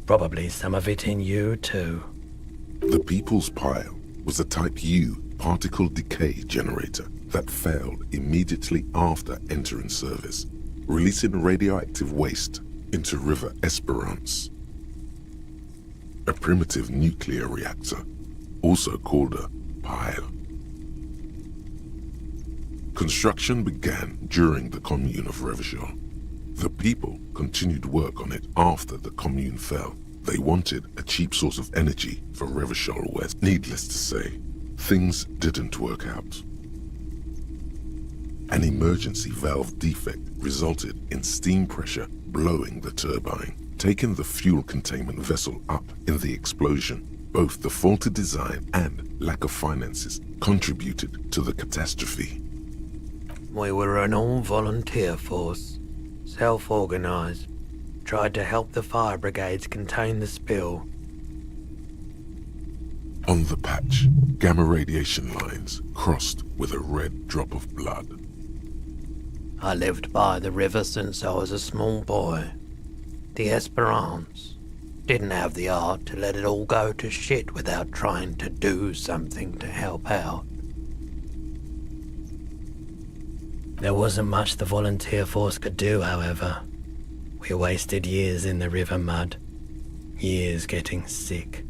Probably some of it in you too. The People's Pile was a Type U particle decay generator that failed immediately after entering service, releasing radioactive waste into River Esperance. A primitive nuclear reactor, also called a pile. Construction began during the Commune of Revachol. The people continued work on it after the Commune fell. They wanted a cheap source of energy for Revachol West. Needless to say, things didn't work out. An emergency valve defect resulted in steam pressure blowing the turbine, taking the fuel containment vessel up in the explosion. Both the faulty design and lack of finances contributed to the catastrophe. We were an all-volunteer force, self-organized, tried to help the fire brigades contain the spill. On the patch, gamma radiation lines crossed with a red drop of blood. I lived by the river since I was a small boy. The Esperance didn't have the art to let it all go to shit without trying to do something to help out. There wasn't much the volunteer force could do, however. We wasted years in the river mud, years getting sick.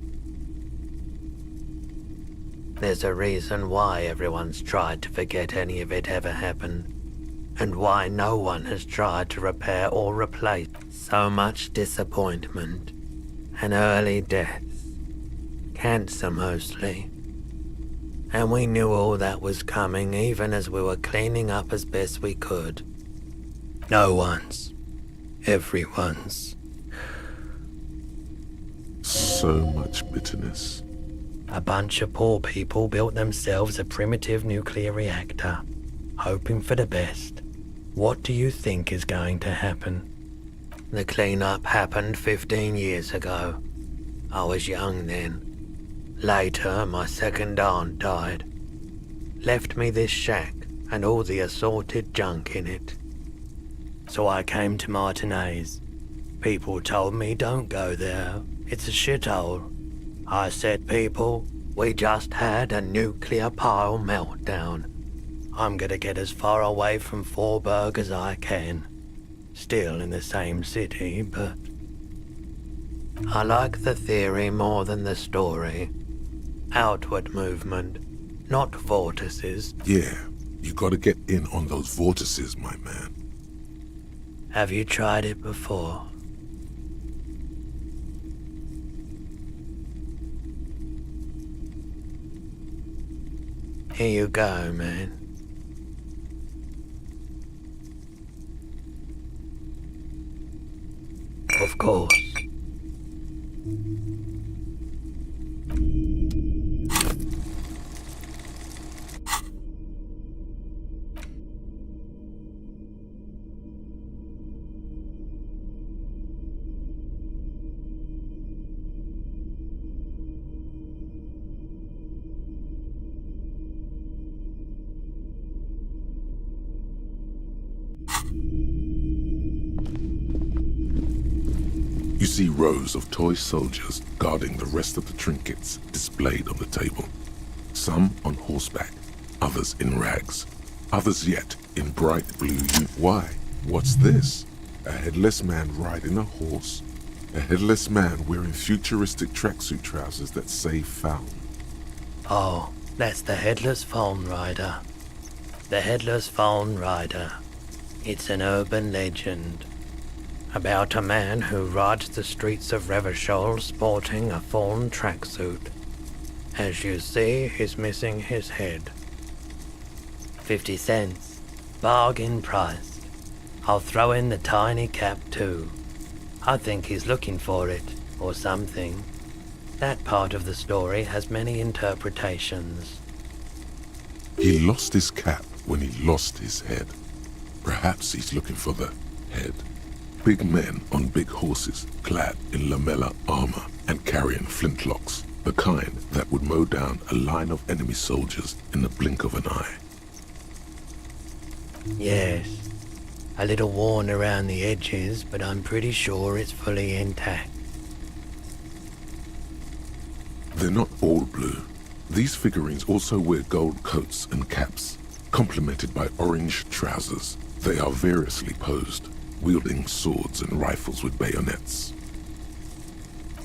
There's a reason why everyone's tried to forget any of it ever happened, and why no one has tried to repair or replace. So much disappointment and early deaths, cancer mostly. And we knew all that was coming even as we were cleaning up as best we could. No one's, everyone's. So much bitterness. A bunch of poor people built themselves a primitive nuclear reactor, hoping for the best. What do you think is going to happen? The cleanup happened 15 years ago. I was young then. Later, my second aunt died. Left me this shack and all the assorted junk in it. So I came to Martinez. People told me don't go there. It's a shithole. I said, people, we just had a nuclear pile meltdown. I'm gonna get as far away from Forburg as I can. Still in the same city, but I like the theory more than the story. Outward movement, not vortices. Yeah, you gotta get in on those vortices, my man. Have you tried it before? Here you go, man. Of course. You see rows of toy soldiers guarding the rest of the trinkets displayed on the table. Some on horseback, others in rags, others yet in bright blue Why? What's this? A headless man riding a horse? A headless man wearing futuristic tracksuit trousers that say found. Oh, that's the Headless Phone Rider. The Headless Phone Rider. It's an urban legend about a man who rides the streets of Revachol sporting a fawn tracksuit. As you see, he's missing his head. 50 cents. Bargain priced. I'll throw in the tiny cap too. I think he's looking for it, or something. That part of the story has many interpretations. He lost his cap when he lost his head. Perhaps he's looking for the head. Big men on big horses, clad in lamella armor and carrying flintlocks, the kind that would mow down a line of enemy soldiers in the blink of an eye. Yes. A little worn around the edges, but I'm pretty sure it's fully intact. They're not all blue. These figurines also wear gold coats and caps, complemented by orange trousers. They are variously posed, wielding swords and rifles with bayonets.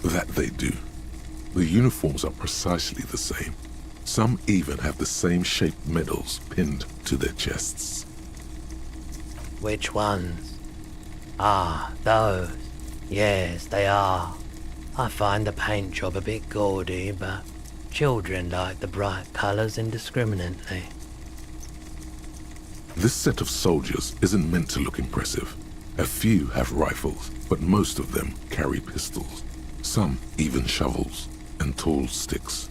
That they do. The uniforms are precisely the same. Some even have the same shaped medals pinned to their chests. Which ones? Ah, those. Yes, they are. I find the paint job a bit gaudy, but children like the bright colours indiscriminately. This set of soldiers isn't meant to look impressive. A few have rifles, but most of them carry pistols. Some even shovels and tall sticks.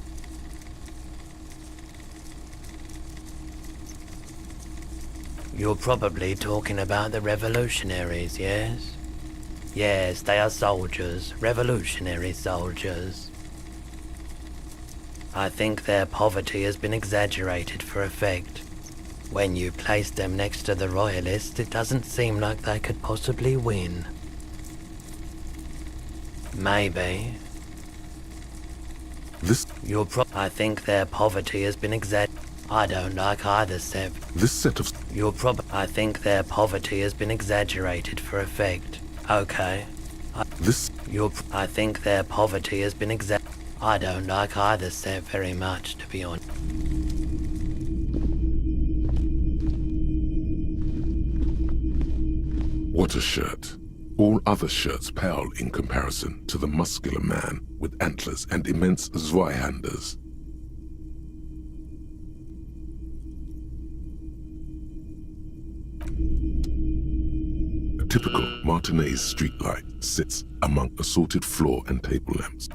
You're probably talking about the revolutionaries, yes? Yes, they are soldiers, revolutionary soldiers. I think their poverty has been exaggerated for effect. When you place them next to the royalists, it doesn't seem like they could possibly win. Maybe. I think their poverty has been I don't like either set. This set of... I think their poverty has been exaggerated for effect. Okay. I think their poverty has been I don't like either set very much, to be honest. What a shirt. All other shirts pale in comparison to the muscular man with antlers and immense Zweihanders. A typical Martinez streetlight sits among assorted floor and table lamps.